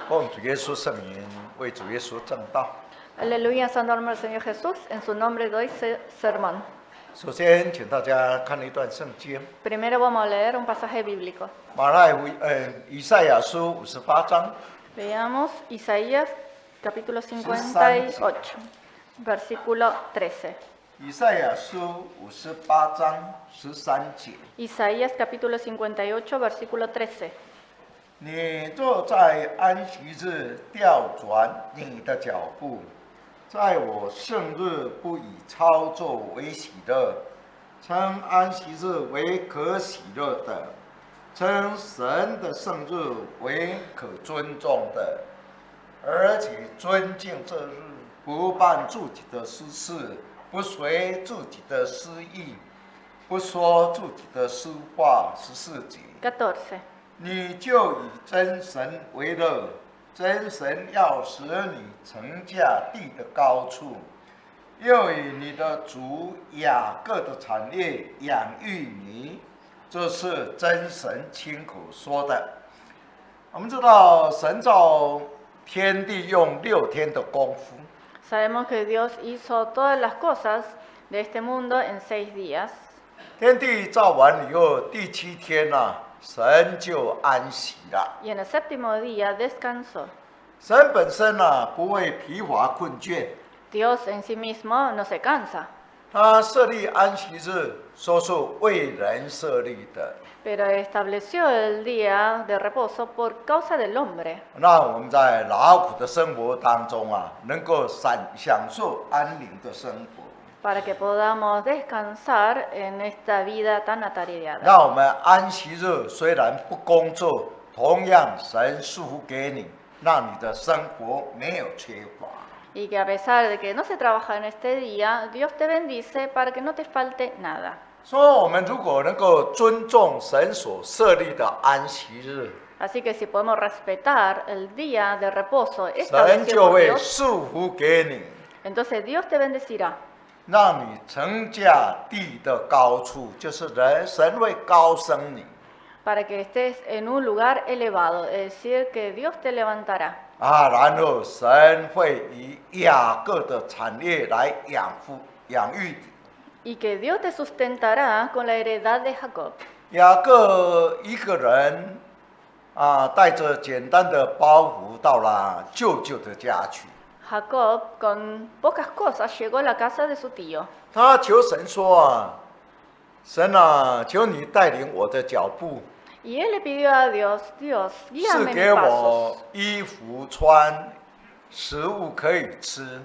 奉主耶稣圣名，为主耶稣正道。 Aleluya, santo nombre del Señor Jesús. En su nombre doy sermón. 首先，请大家看一段圣经， Primero vamos a leer un pasaje bíblico. 以赛亚书58章 Veamos Isaías capítulo 58, versículo 13. 以赛亚书58章13节。 Isaías capítulo 58, versículo 13. 你坐在安息日调转你的脚步，在我圣日不以操作为喜乐，称安息日为可喜乐的，称神的圣日为可尊重的，而且尊敬这日，不办自己的私事，不随自己的私意，不说自己的私话。14节。 14. 你就以真神为乐，真神要使你乘驾地的高处，又以你的主雅各的产业养育你，这是真神亲口说的。我们知道神造天地用6天的功夫， Sabemos que Dios hizo todas las cosas de este mundo en 6 días. 天地造完以后，第7天神就安息了。 Y en el séptimo día descansó. 神本身不会疲乏困倦， Dios en sí mismo no se cansa, 他设立安息日，说是为人设立的， pero estableció el día de reposo por causa del hombre, 让我们在劳苦的生活当中能够享受安宁的生活， para que podamos descansar en esta vida tan atareada. 让我们安息日虽然不工作，同样神祝福给你，让你的生活没有缺乏。 Y que a pesar de que no se trabaja en este día, Dios te bendice para que no te falte nada. 说我们如果能够尊重神所设立的安息日， Así que si podemos respetar el día de reposo 神 establecido 就 por 会 Dios, 祝福给你。 entonces Dios te bendecirá. 让你乘驾地的高处，就是神会高升你 Para que estés en un lugar elevado, es decir, que Dios te levantará. 然后神会以雅各的产业来养育你。 Y que Dios te sustentará con la heredad de Jacob. 雅各一个人带着简单的包袱到了舅舅的家去， Jacob, con pocas cosas, llegó a la casa de su tío. 他求神说神求你带领我的脚步， Y él le pidió a Dios, Dios, 赐 guíame 给 mis 我 pasos, 衣服穿，食物可以吃。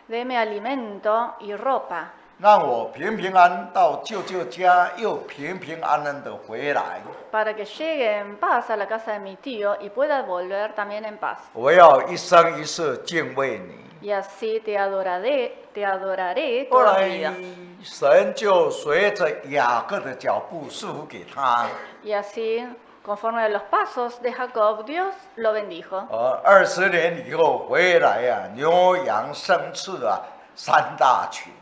deme alimento y ropa, 让我平平安到舅舅家，又平平安安的回来。 para que llegue en paz a la casa de mi tío y pueda volver también en paz. 我要一生一世敬畏你。 Y así te adoraré 后 toda 来 mi vida. 神就随着雅各的脚步祝福给他。 Y así, conforme a los pasos de Jacob, Dios lo bendijo. 20年以后回来牛羊牲畜3大群。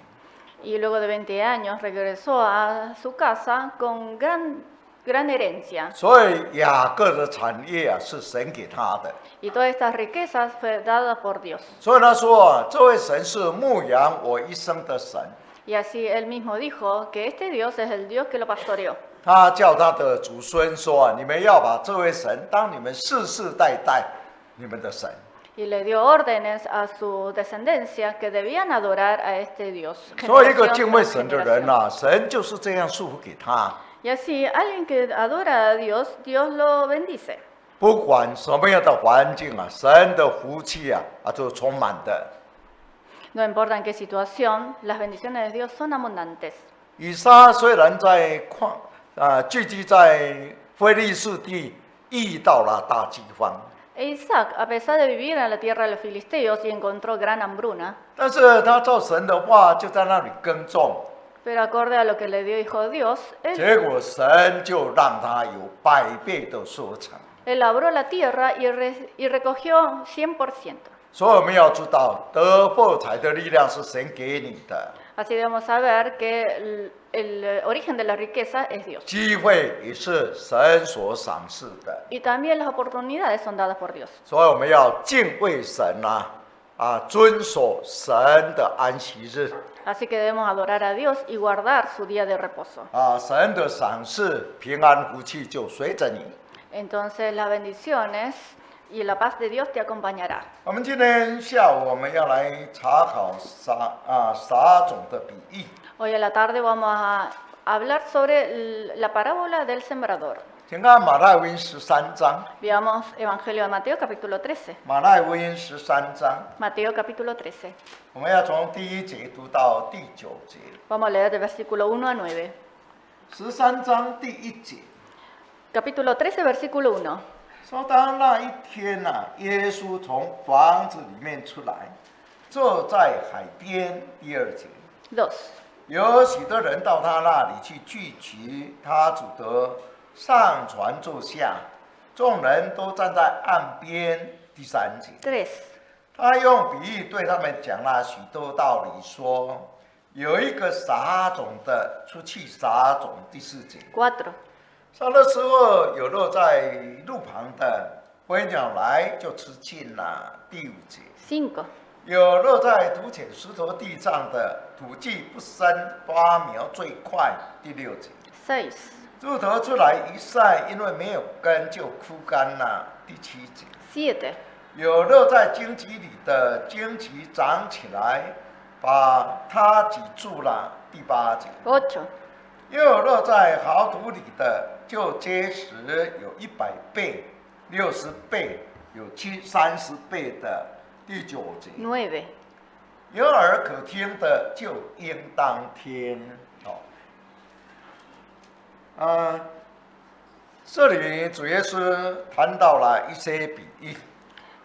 Y luego de 20 años regresó a su casa con gran herencia. 所以雅各的产业是神给他的。 Y todas estas riquezas fue dada por Dios. 所以他说这位神是牧养我一生的神。 Y así él mismo dijo que este Dios es el Dios que lo pastoreó. 他叫他的祖孙说你们要把这位神当你们世世代代你们的神。 Y le dio órdenes a su descendencia que debían adorar a este Dios. 所以一个 generación 敬畏 tras 神的人 generación. 神就是这样祝福给他。 Y así, alguien que adora a Dios, Dios lo bendice. 不管什么样的环境神的福气就充满的。 No importa en qué situación, las bendiciones de Dios son abundantes. 以撒虽然在聚集在非利士地，遇到了大饥荒， E Isaac, a pesar de vivir en la tierra de los filisteos y encontró gran hambruna, 但是他照神的话就在那里耕种， pero acorde a lo que le dijo Dios, 结果神就让他有100倍的收成。 él labró la tierra y recogió 100%. 所以我们要知道，得破财的力量是神给你的。Así debemos saber que el origen de la riqueza es Dios. 机会也是神所赏赐的， Y también las oportunidades son dadas por Dios. 所以我们要敬畏神遵守神的安息日 Así que debemos adorar a Dios y guardar su día de reposo. 神的赏赐平安福气就随着你。 Entonces las bendiciones y la paz de Dios te acompañará. 我们今天下午我们要来查考撒种的比喻。 Hoy a la tarde vamos a hablar sobre la parábola del sembrador. 请看马太福音13章， Veamos Evangelio de Mateo capítulo 13. 马太福音13章， Mateo capítulo 13. 我们要从第1节读到第9节。 Vamos a leer del versículo 1 a 9. 13章第1节 Capítulo 13, versículo 1. 说，当那一天耶稣从房子里面出来，坐在海边。第2节， 2. 有许多人到他那里去聚集，他只得上船坐下，众人都站在岸边。第3节， 3. 他用比喻对他们讲了许多道理，说有一个撒种的出去撒种。第4节， 4. 撒的时候有落在路旁的，飞鸟来就吃尽了。第5节， 5. 有落在土浅石头地上的，土地不深，发苗最快。第6节， 6. 树头出来一晒，因为没有根就枯干了。第7节， 7. 有落在荆棘里的，荆棘长起来，把它挤住了。第8节， 8. 又有落在好土里的，就结实，有100倍、60倍，有30倍的。第9节， 9. 有耳可听的就应当听。这里主耶稣谈到了一些比喻。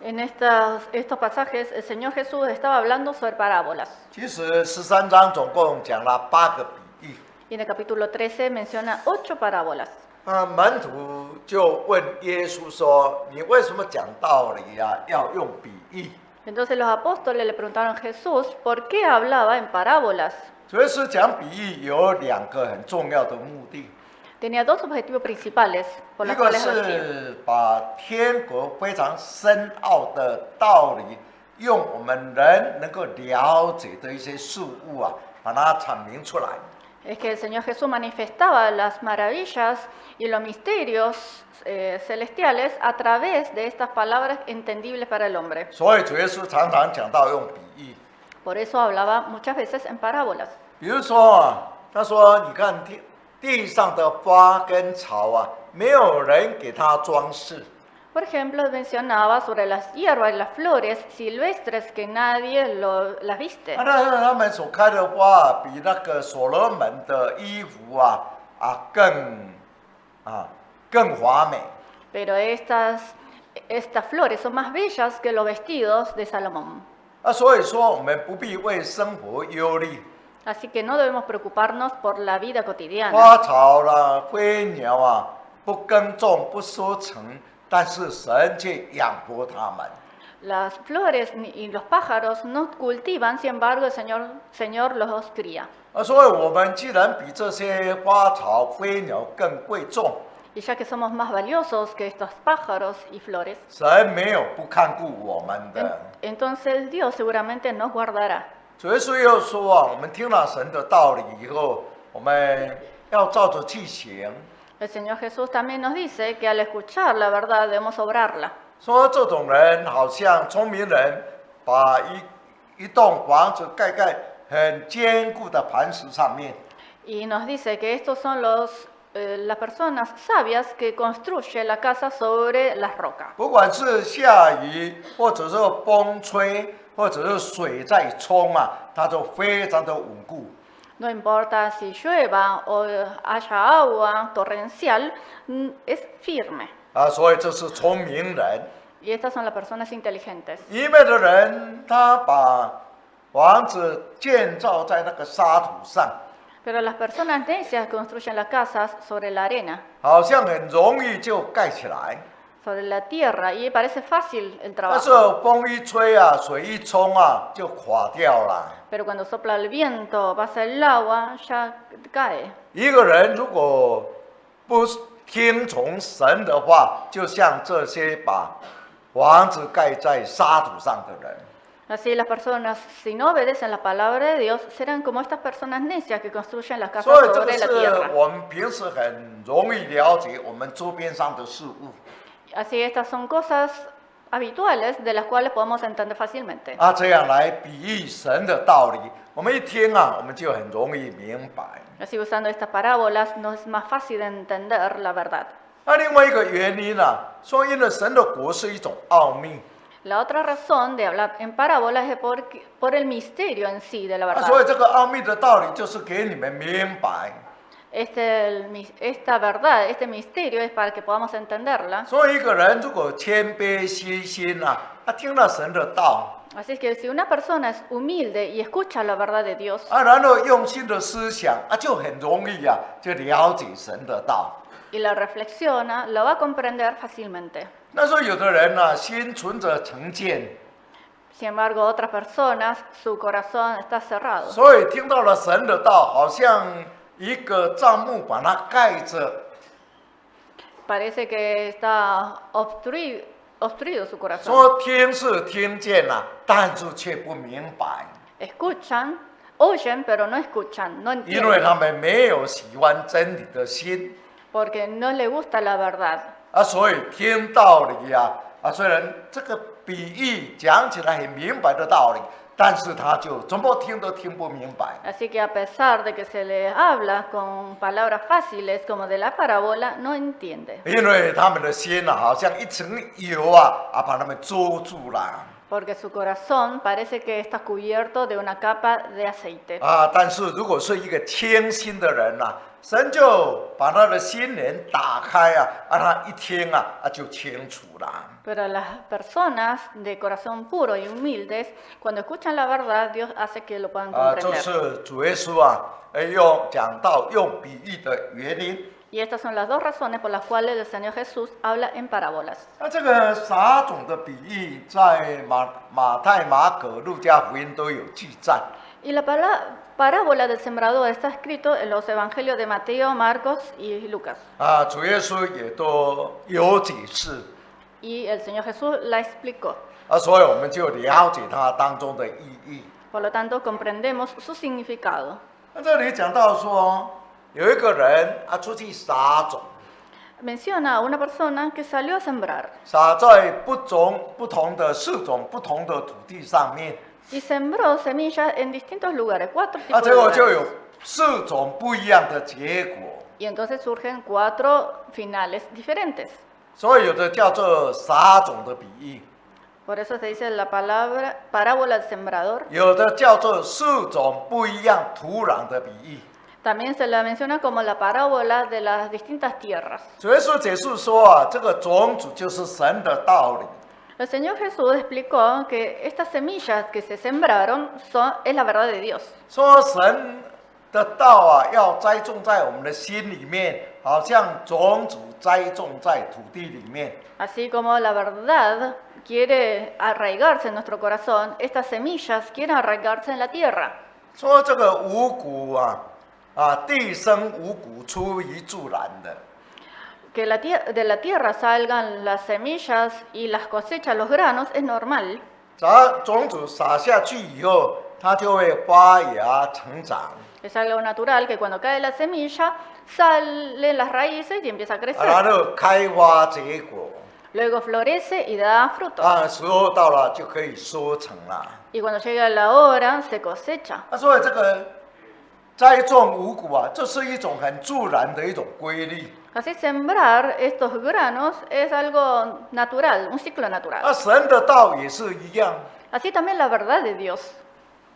En estos pasajes el Señor Jesús estaba hablando sobre parábolas. 其实13章总共讲了8个比喻。 Y en el capítulo 13 menciona 8 parábolas. 门徒就问耶稣说：“你为什么讲道理要用比喻？” Entonces los apóstoles le preguntaron a Jesús por qué hablaba en parábolas. 主耶稣讲比喻有2个很重要的目的， Tenía 2 objetivos principales por 一 los 个 cuales lo hacía. 是把天国非常深奥的道理，用我们人能够了解的一些事物把它阐明出来。 Es que el Señor Jesús manifestaba las maravillas y los misterios celestiales a través de estas palabras entendibles para el hombre. 所以主耶稣常常讲到用比喻， Por eso hablaba muchas veces en parábolas. 比如说他说：“你看地上的花跟草没有人给它装饰。” Por ejemplo, mencionaba sobre las hierbas y las flores silvestres que nadie las viste. 他们所开的花比那个所罗门的衣服更华美。 Pero estas flores son más bellas que los vestidos de Salomón. 所以说我们不必为生活忧虑， Así que no debemos preocuparnos por la vida cotidiana. 花草啦、飞鸟不耕种不收成，但是神却养活他们。 Las flores y los pájaros no cultivan, sin embargo, el Señor los cría. 所以我们既然比这些花草飞鸟更贵重， Y ya que somos más valiosos que estos pájaros y flores, 神没有不看顾我们的。 entonces Dios seguramente nos guardará. 主耶稣又说我们听了神的道理以后，我们要照着去行。 El Señor Jesús también nos dice que al escuchar la verdad debemos obrarla. 说这种人好像聪明人把一栋房子盖在很坚固的磐石上面， Y nos dice que estos son las personas sabias que construyen la casa sobre las rocas. 不管是下雨，或者是风吹，或者是水在冲它就非常的稳固。 No importa si llueva o haya agua torrencial, es firme. 所以这是聪明人。 Y estas son las personas inteligentes. 愚昧的人，他把房子建造在那个沙土上， Pero las personas necias construyen las casas sobre la arena. 好像很容易就盖起来。sobre la tierra y parece fácil el 但是 trabajo. 风一吹啊，水一冲啊，就垮掉了。 Pero cuando sopla el viento, pasa el agua, ya cae. 一个人如果不听从神的话，就像这些把房子盖在沙土上的人。 Así las personas, si no obedecen la palabra de Dios, serán como estas personas necias que construyen las casas 所以这个 sobre la 是 tierra. 我们平时很容易了解我们周边上的事物 Así estas son cosas habituales de las cuales podemos entender fácilmente. 啊，这样来比喻神的道理。我们一听啊，我们就很容易明白。 Así usando estas parábolas nos es más fácil de entender la verdad. 那另外一个原因啊，说因为神的国是一种奥秘 La otra razón de hablar en parábolas es por el misterio en sí de la 啊，所以 verdad. 这个奥秘的道理就是给你们明白。 Esta verdad, este misterio es para que podamos entenderla. 所以一个人如果谦卑虚心啊，他听了神的道 Así es que si una persona es humilde y escucha la verdad de Dios 啊，然后用心的思想啊，就很容易啊，就了解神的道。 y la reflexiona, la va a comprender fácilmente. 那说有的人呢、心存着成见， Sin embargo, otras personas, su corazón está cerrado. 所以听到了神的道，好像一个帐幕把它盖着， Parece que está obstruido su corazón. 说听是听见了、但是却不明白， Escuchan, oyen, pero no escuchan, no 因为他 entienden, 们没有喜欢真理的心 porque no le gusta la verdad. 啊，所以听道理呀、虽然这个比喻讲起来很明白的道理，但是他就怎么听都听不明白。 Así que a pesar de que se le habla con palabras fáciles como de la parábola, no entiende, 因为他们的心好像一层油把他们遮住了 porque su corazón parece que está cubierto de una capa de aceite. 但是如果是一个清心的人神就把他的心灵打开让他一听就清楚了。 Pero las personas de corazón puro y humildes, cuando escuchan la verdad, Dios hace que lo puedan 就 comprender. 是主耶稣讲到用比喻的原因。 Y estas son las dos razones por las cuales el Señor Jesús habla en parábolas. 这个撒种的比喻在马太、马可、路加福音都有记载。 Y la parábola del sembrador está escrito en los evangelios de Mateo, Marcos y Lucas. 主耶稣也都有解释 Y el Señor Jesús la explicó. 所以我们就了解它当中的意义。 Por lo tanto, comprendemos su significado. 这里讲到说，有一个人出去撒种， Menciona a una persona que salió a sembrar 撒在不同的4种不同的土地上面， y sembró semillas en distintos lugares, 4 tipos de 结果就有 lugares. 4种不一样的结果。 Y entonces surgen 4 finales diferentes. 所以有的叫做撒种的比喻， Por eso se dice la palabra parábola del sembrador. 有的叫做4种不一样土壤的比喻。 También se la menciona como la parábola de las distintas tierras. 主耶稣解释说这个种子就是神的道理。 El Señor Jesús explicó que estas semillas que se sembraron es la verdad de Dios. 说神的道要栽种在我们的心里面，好像种子栽种在土地里面。 Así como la verdad quiere arraigarse en nuestro corazón, estas semillas quieren arraigarse en la tierra. 说这个五谷地生五谷，出于自然的。 Que de la tierra salgan las semillas y las cosechas, los granos, es normal. 种子撒下去以后，它就会发芽成长， Es algo natural que cuando cae la semilla, salen las raíces y empieza a 然 crecer. 后开花结果， Luego florece y da frutos. 时候到了就可以收成了。 Y cuando llega la hora, se cosecha. 所以这个栽种五谷这是一种很自然的一种规律。 Así sembrar estos granos es algo natural, un ciclo natural. 神的道也是一样， Así también la verdad de Dios.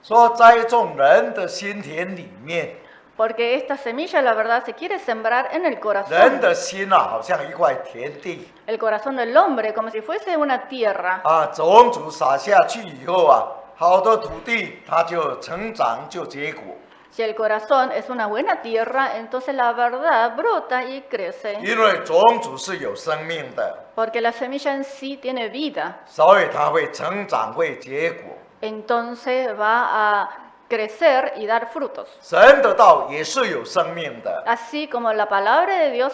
说栽种人的心田里面， Porque esta semilla, la verdad, se quiere sembrar en el 人 corazón. 的心好像一块田地 El corazón del hombre, como si fuese una tierra. 种子撒下去以后好的土地它就成长就结果。Si el corazón es una buena tierra, entonces la verdad brota y crece, 因为种子是有生命的， porque la semilla en sí tiene vida. 所以它会成长，会结果。 Entonces va a crecer y dar frutos. 神的道也是有生命的， Así como la palabra de Dios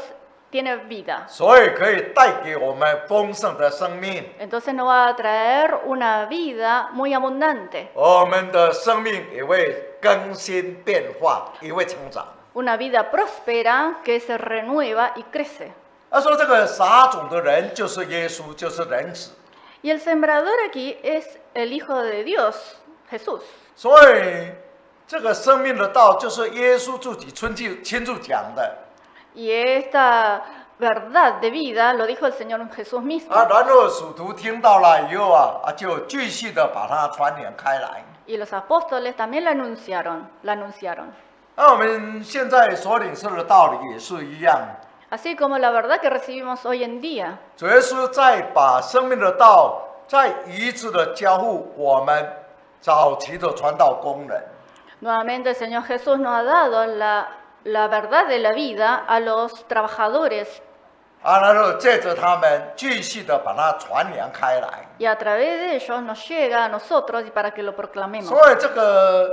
tiene vida. 所以可以带给我们丰盛的生命。 Entonces nos va a traer una vida muy abundante, 我们的生命也会更新变化，也会成长。 una vida próspera que se renueva y crece. 他说这个撒种的人就是耶稣，就是人子。 Y el sembrador aquí es el Hijo de Dios, Jesús. 所以这个生命的道就是耶稣自己亲自讲的 Y esta verdad de vida lo dijo el Señor Jesús mismo. 啊。然后使徒听到了以后就继续的把它传扬开来。 Y los apóstoles también la anunciaron. 那我们现在所领受的道理也是一样， Así como la verdad que recibimos hoy en día. 主耶稣在把生命的道再一致的交付我们早期的传道工人。 Nuevamente el Señor Jesús nos ha dado la verdad de la vida a los trabajadores 啊，然后借着他们继续的把它传扬开来。 y a través de ellos nos llega a nosotros y para que lo proclamemos. 所以这个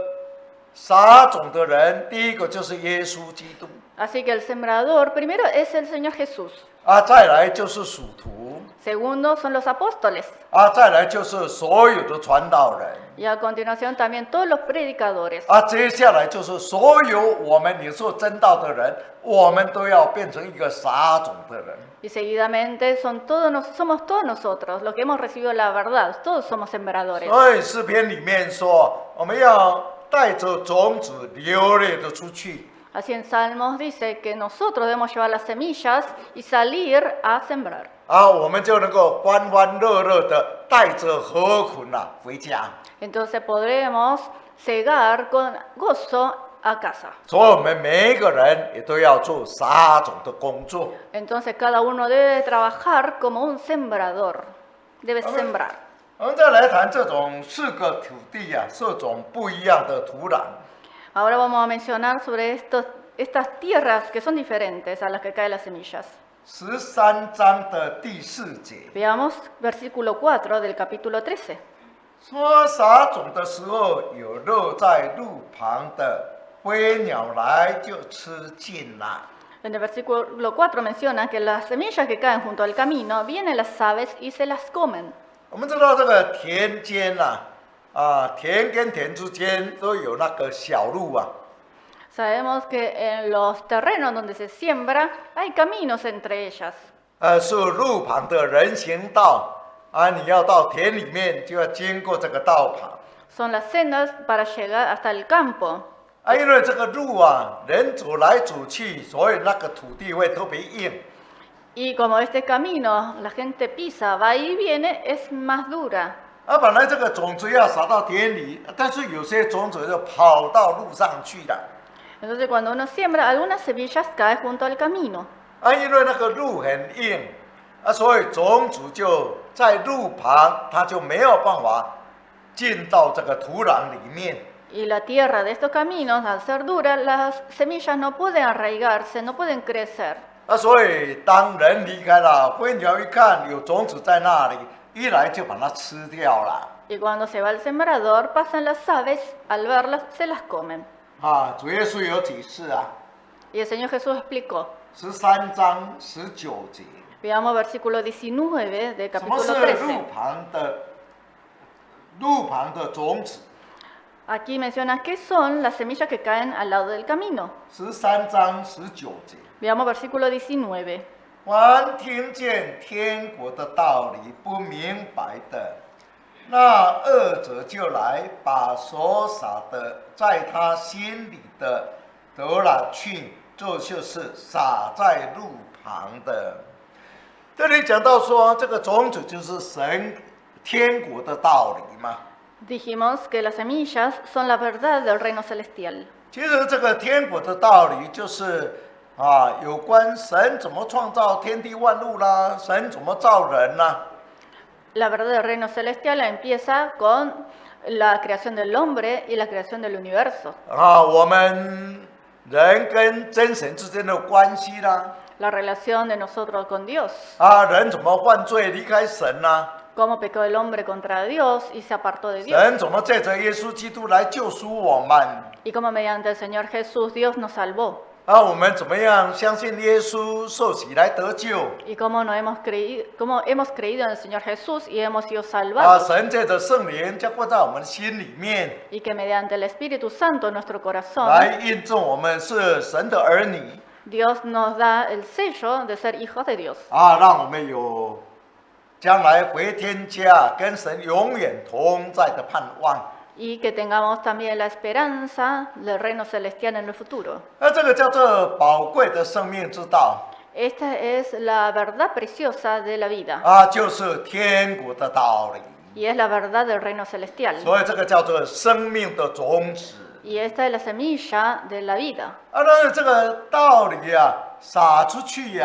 撒种的人，第一个就是耶稣基督 Así que el sembrador primero es el Señor Jesús. 啊，再来就是属徒 Segundo son los apóstoles. 啊，再来就是所有的传道人 Y a continuación también todos los predicadores. 啊，接下来就是所有我们领受真道的人，我们都要变成一个撒种的人。 Y seguidamente somos todos nosotros, los que hemos recibido la verdad. Todos somos sembradores. 所以诗篇里面说，我们要带着种子流泪的出去。 Así en Salmos dice que nosotros debemos llevar las semillas y salir a sembrar. 啊，我们就能够欢欢乐乐的带着禾捆回家。 Entonces podremos cegar con gozo a casa. 所以我们每一个人也都要做撒种的工作。 Entonces cada uno debe trabajar como un sembrador. Debe sembrar. 我们再来谈这种四个土地四种不一样的土壤。 Ahora vamos a mencionar sobre estas tierras que son diferentes a las que caen las semillas. 13章的第4节 Veamos versículo 4 del capítulo 13. 说，撒种的时候，有落在路旁的，飞鸟来就吃尽了。 En el versículo 4 menciona que las semillas que caen junto al camino vienen las aves y se las comen. 我们知道这个田间田跟田之间都有那个小路 Sabemos que en los terrenos donde se siembra hay caminos entre ellas. 是路旁的人行道你要到田里面就要经过这个道旁 Son las sendas para llegar hasta el campo. 因为这个路人走来走去，所以那个土地会特别硬 Y como este camino la gente pisa, va y viene, es más dura. 本来这个种子要撒到田里，但是有些种子就跑到路上去了 Entonces cuando uno siembra, algunas semillas caen junto al camino. 因为那个路很硬所以种子就在路旁，它就没有办法进到这个土壤里面。 Y la tierra de estos caminos, al ser dura, las semillas no pueden arraigarse, no pueden crecer. 所以当人离开了，飞鸟一看有种子在那里，一来就把它吃掉了。 Y cuando se va el sembrador, pasan las aves, al verlas, se las comen. 主耶稣有解释Y el Señor Jesús explicó. 13章19节。 Veamos versículo 19 de 什么 capítulo 是 13. 路旁的种子？ Aquí menciona qué son las semillas que caen al lado del camino. 13章19节。 Veamos versículo 19. 凡听见天国的道理不明白的，那恶者就来，把所撒的在他心里的得了去，这就是撒在路旁的。这里讲到说，这个种子就是神天国的道理嘛。 Dijimos que las semillas son la verdad del reino celestial. 其实这个天国的道理就是有关神怎么创造天地万物啦，神怎么造人啦。 La verdad del reino celestial empieza con la creación del hombre y la creación del universo, 我们人跟真神之间的关系啦， la relación de nosotros con Dios, 人怎么犯罪离开神啦， cómo pecó el hombre contra Dios y se apartó de Dios, 神怎么借着耶稣基督来救赎我们， y cómo mediante el Señor Jesús Dios nos salvó, 我们怎么样相信耶稣受洗来得救， y cómo hemos creído en el Señor Jesús y hemos sido salvados, 神借着圣灵浇灌在我们的心里面， y que mediante el Espíritu Santo en nuestro corazón, 来印证我们是神的儿女， Dios nos da el sello de ser hijos de Dios, 让我们有将来回天家跟神永远同在的盼望。 y que tengamos también la esperanza del reino celestial en el futuro. 这个叫做宝贵的生命之道 Esta es la verdad preciosa de la vida 就是天国的道理， y es la verdad del reino celestial. 所以这个叫做生命的种子。 Y esta es la semilla de la vida. 那这个道理撒出去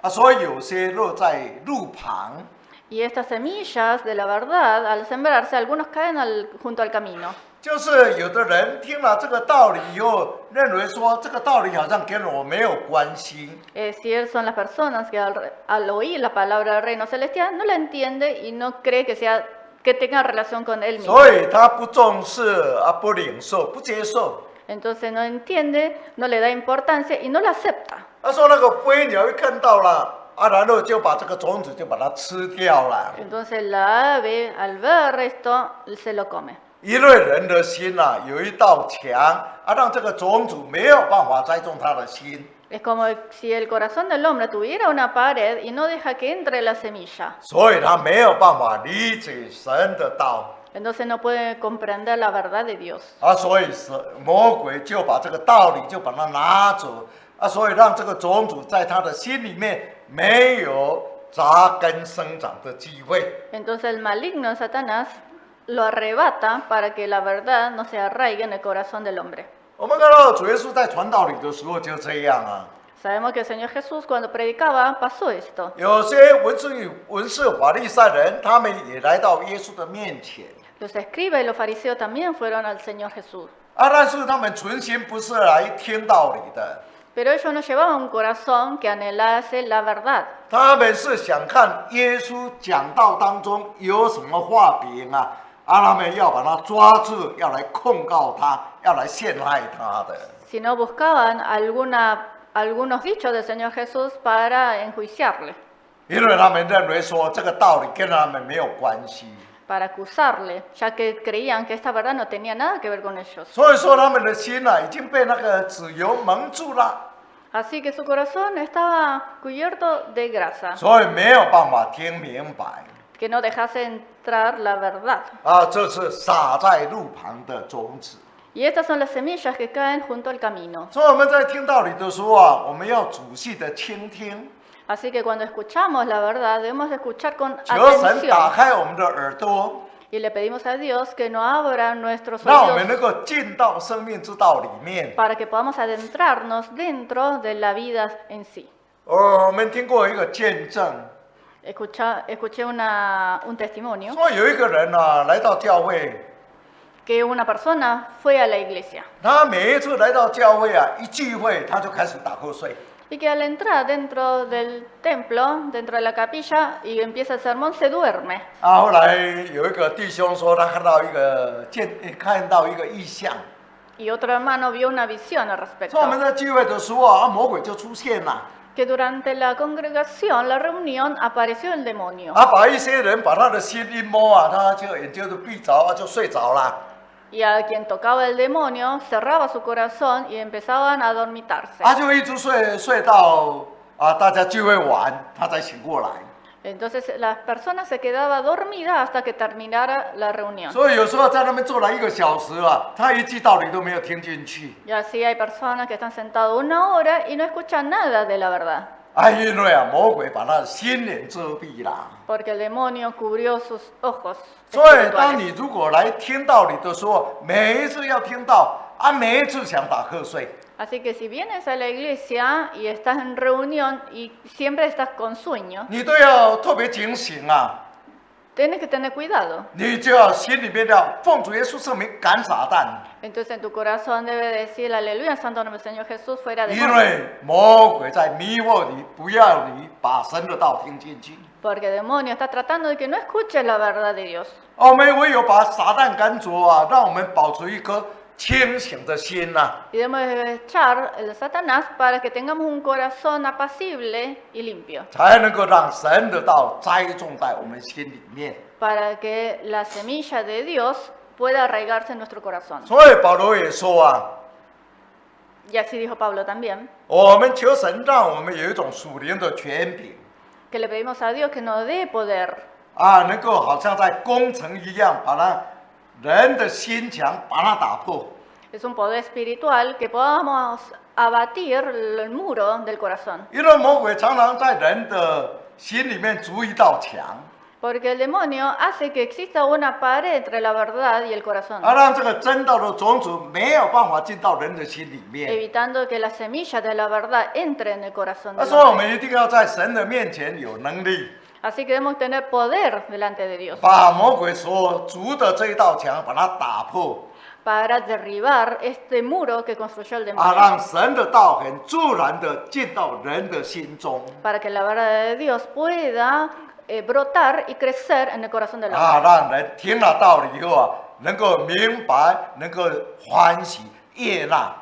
所以有些落在路旁， Y estas semillas de la verdad, al sembrarse, algunos caen junto al camino. 就是有的人听了这个道理以后，认为说这个道理好像跟我没有关系， Es decir, son las personas que al oír la palabra del reino celestial no la entiende y no cree que tenga relación con él mismo. 所以他不重视不领受、不接受。 Entonces no entiende, no le da importancia y no la acepta. 他说那个飞鸟一看到了然后就把这个种子就把它吃掉了。 Entonces la ave, al ver esto, se lo come. 因为人的心有一道墙让这个种子没有办法栽种他的心， Es como si el corazón del hombre tuviera una pared y no deja que entre la semilla. 所以他没有办法理解神的道。 Entonces no puede comprender la verdad de Dios. 所以是魔鬼就把这个道理就把它拿走所以让这个种子在他的心里面没有扎根生长的机会。 Entonces el maligno Satanás lo arrebata para que la verdad no se arraigue en el corazón del hombre. 我们看到主耶稣在传道理的时候就这样Sabemos que el Señor Jesús cuando predicaba pasó esto. 有些文士法利赛人，他们也来到耶稣的面前 Los escribas y los fariseos también fueron al Señor Jesús. 但是他们存心不是来听道理的， Pero ellos no llevaban un corazón que anhelase la verdad. 他们是想看耶稣讲道当中有什么话柄他们要把他抓住，要来控告他，要来陷害他的。 Sino buscaban algunos dichos del Señor Jesús para enjuiciarle, 因为他们认为说这个道理跟他们没有关系， para acusarle, ya que creían que esta verdad no tenía nada que ver con ellos. 所以说他们的心已经被那个脂油蒙住了， Así que su corazón estaba cubierto de grasa, 所以没有办法听明白。 que no dejase entrar la verdad. 这是撒在路旁的种子。 Y estas son las semillas que caen junto al camino. 所以我们在听道理的时候我们要仔细的倾听， Así que cuando escuchamos la verdad debemos escuchar con 求神打 atención 开我们的耳朵， y le pedimos a Dios que nos abra nuestros 让我们能 oídos 够进到生命之道里面。 para que podamos adentrarnos dentro de la vida en sí. 我们听过一个见证， Escuché un testimonio 说有一个人来到教会， que una persona fue a la iglesia 他每一次来到教会一聚会他就开始打瞌睡。 y que al entrar dentro del templo, dentro de la capilla y empieza el sermón, se duerme. 后来有一个弟兄说他看到一个异象， Y otro hermano vio una visión al respecto. 说我们在聚会的时候魔鬼就出现了。 Que durante la congregación, la reunión, apareció el demonio. 把一些人把他的心一摸他就眼睛就闭着就睡着了。 Y a quien tocaba el demonio cerraba su corazón y empezaban a dormitarse. 就一直睡到大家聚会完，他才醒过来。 Entonces las personas se quedaban dormidas hasta que terminara la reunión. 所以有时候在那边坐了1个小时他一句道理都没有听进去。 Y así hay personas que están sentados 1 hora y no escuchan nada de la verdad. 因为魔鬼把他的心眼遮蔽了。 Porque el demonio cubrió sus ojos 所以当 espirituales. 你如果来听道理的时候，每一次要听到每一次想打瞌睡。 Así que si vienes a la iglesia y estás en reunión y siempre estás con sueño, 你都要特别警醒 tienes que tener cuidado. 你就要心里面要奉主耶稣圣名赶撒旦， Entonces en tu corazón debe decir, aleluya, en santo nombre del Señor Jesús, fuera de 因为魔鬼在迷惑你，不要你把神的道听进去。 Porque el demonio está tratando de que no escuches la verdad de Dios. 我们唯有把撒旦赶走啊，让我们保持一颗清醒的心呐、 Y debemos echar el Satanás para que tengamos un corazón apacible y limpio. 才能够让神的道栽种在我们心里面。 Para que la semilla de Dios pueda arraigarse en nuestro corazón. 所以保罗也说啊， Y así dijo Pablo también, 我们求神让我们有一种属灵的权柄 que le pedimos a Dios que nos dé poder, 啊，能够好像在工程一样，把那人的心墙把它打破。 es un poder espiritual, que podamos abatir el muro del corazón. 因为魔鬼常常在人的心里面筑一道墙， Porque el demonio hace que exista una pared entre la verdad y el corazón, 让这个真道的种子没有办法进到人的心里面。 evitando que la semilla de la verdad entre en el corazón 他 del 说我 hombre. 们一定要在神的面前有能力， Así que debemos tener poder delante de Dios 把魔鬼所筑的这一道墙把它打破， para derribar este muro que construyó el 啊， demonio, 让神的道很自然的进到人的心中， para que la verdad de Dios pueda brotar y crecer en el corazón del hombre. 啊，让人听了道理以后啊，能够明白，能够欢喜悦纳，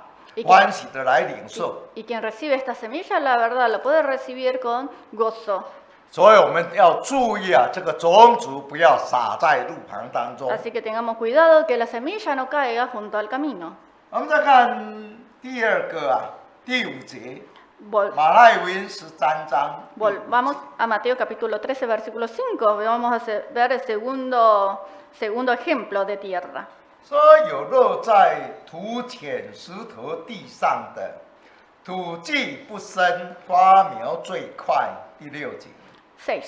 欢喜的来领受。 Y quien recibe esta semilla, la verdad, lo puede recibir con gozo. 所以我们要注意啊，这个种子不要撒在路旁当中。 Así que tengamos cuidado que la semilla no caiga junto al camino. 我们再看第二个啊，第5节， Vol- 马太福音13章。 Volvamos a Mateo capítulo 13, versículo 5. Vamos a ver el segundo ejemplo de tierra. 说有落在土浅石头地上的，土既不深，花苗最快。第6节， 6.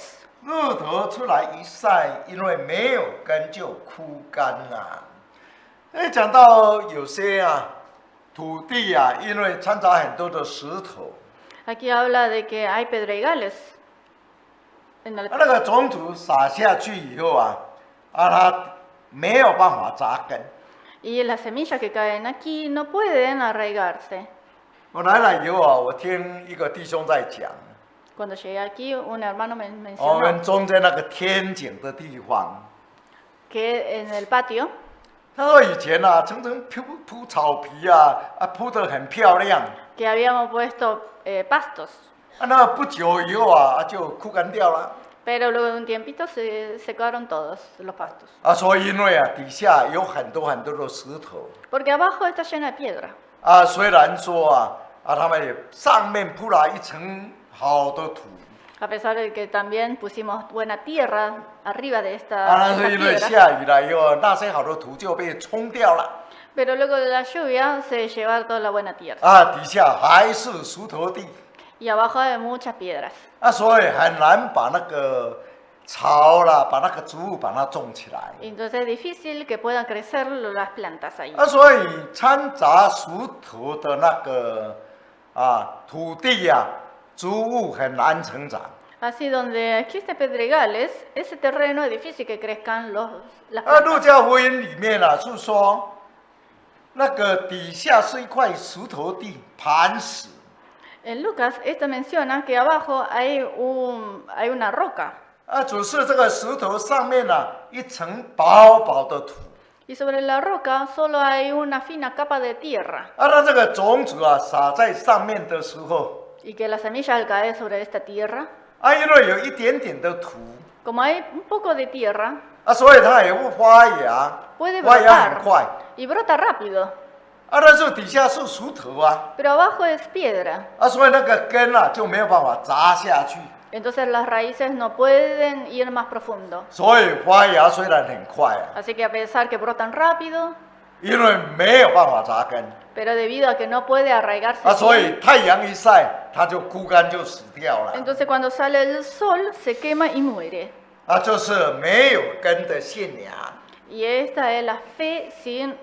日头出来一晒，因为没有根就枯干了。讲到有些啊土地啊，因为掺杂很多的石头， Aquí habla de que hay pedregales. En el- 那个种子撒下去以后啊，它没有办法扎根。 y las semillas que caen aquí no pueden arraigarse. 我来了以后啊，我听一个弟兄在讲， Cuando llegué aquí, un hermano me 我 mencionó 们中间那个天井的地方， que en el patio 他说以前啊，层层铺草皮啊，铺得很漂亮， que habíamos puesto pastos, 那不久以后啊，就枯干掉了。 pero luego de un tiempito se secaron todos los pastos. 所以因为啊，底下有很多很多的石头， Porque abajo está llena de piedra. 虽然说他们也上面铺了一层好的土， A pesar de que también pusimos buena tierra arriba de 但 esta 是因为 piedra, 下雨了以后，那些好的土就被冲掉了， pero luego de la lluvia se lleva toda la buena tierra. 底下还是石头地， Y abajo hay muchas piedras. 所以很难把那个草啦，把那个植物把它种起来。 Entonces es difícil que puedan crecer las plantas ahí. 所以掺杂石头的那个土地呀、植物很难成长。 Así donde existen pedregales, ese terreno es difícil que crezcan las 路 plantas. 加福音里面是说，那个底下是一块石头地，磐石。 En Lucas, esto menciona que abajo hay una roca 只是这个石头上面一层薄薄的土。 y sobre la roca solo hay una fina capa de tierra 那这个种子撒在上面的时候， y que la semilla al caer sobre esta tierra, 因为有一点点的土， como hay un poco de tierra, 所以它也会发芽， puede 发芽很 brotar 快。 y brota rápido, 但是底下是石头pero abajo es piedra. 所以那个根就没有办法扎下去， Entonces las raíces no pueden ir más profundo. 所以发芽虽然很快 Así que a pesar que brotan rápido, 因为没有办法扎根 pero debido a que no puede arraigarse 所 bien, 以太阳一晒，它就枯干就死掉了 entonces cuando sale el sol se quema y muere. 就是没有根的信仰 Y esta es la fe sin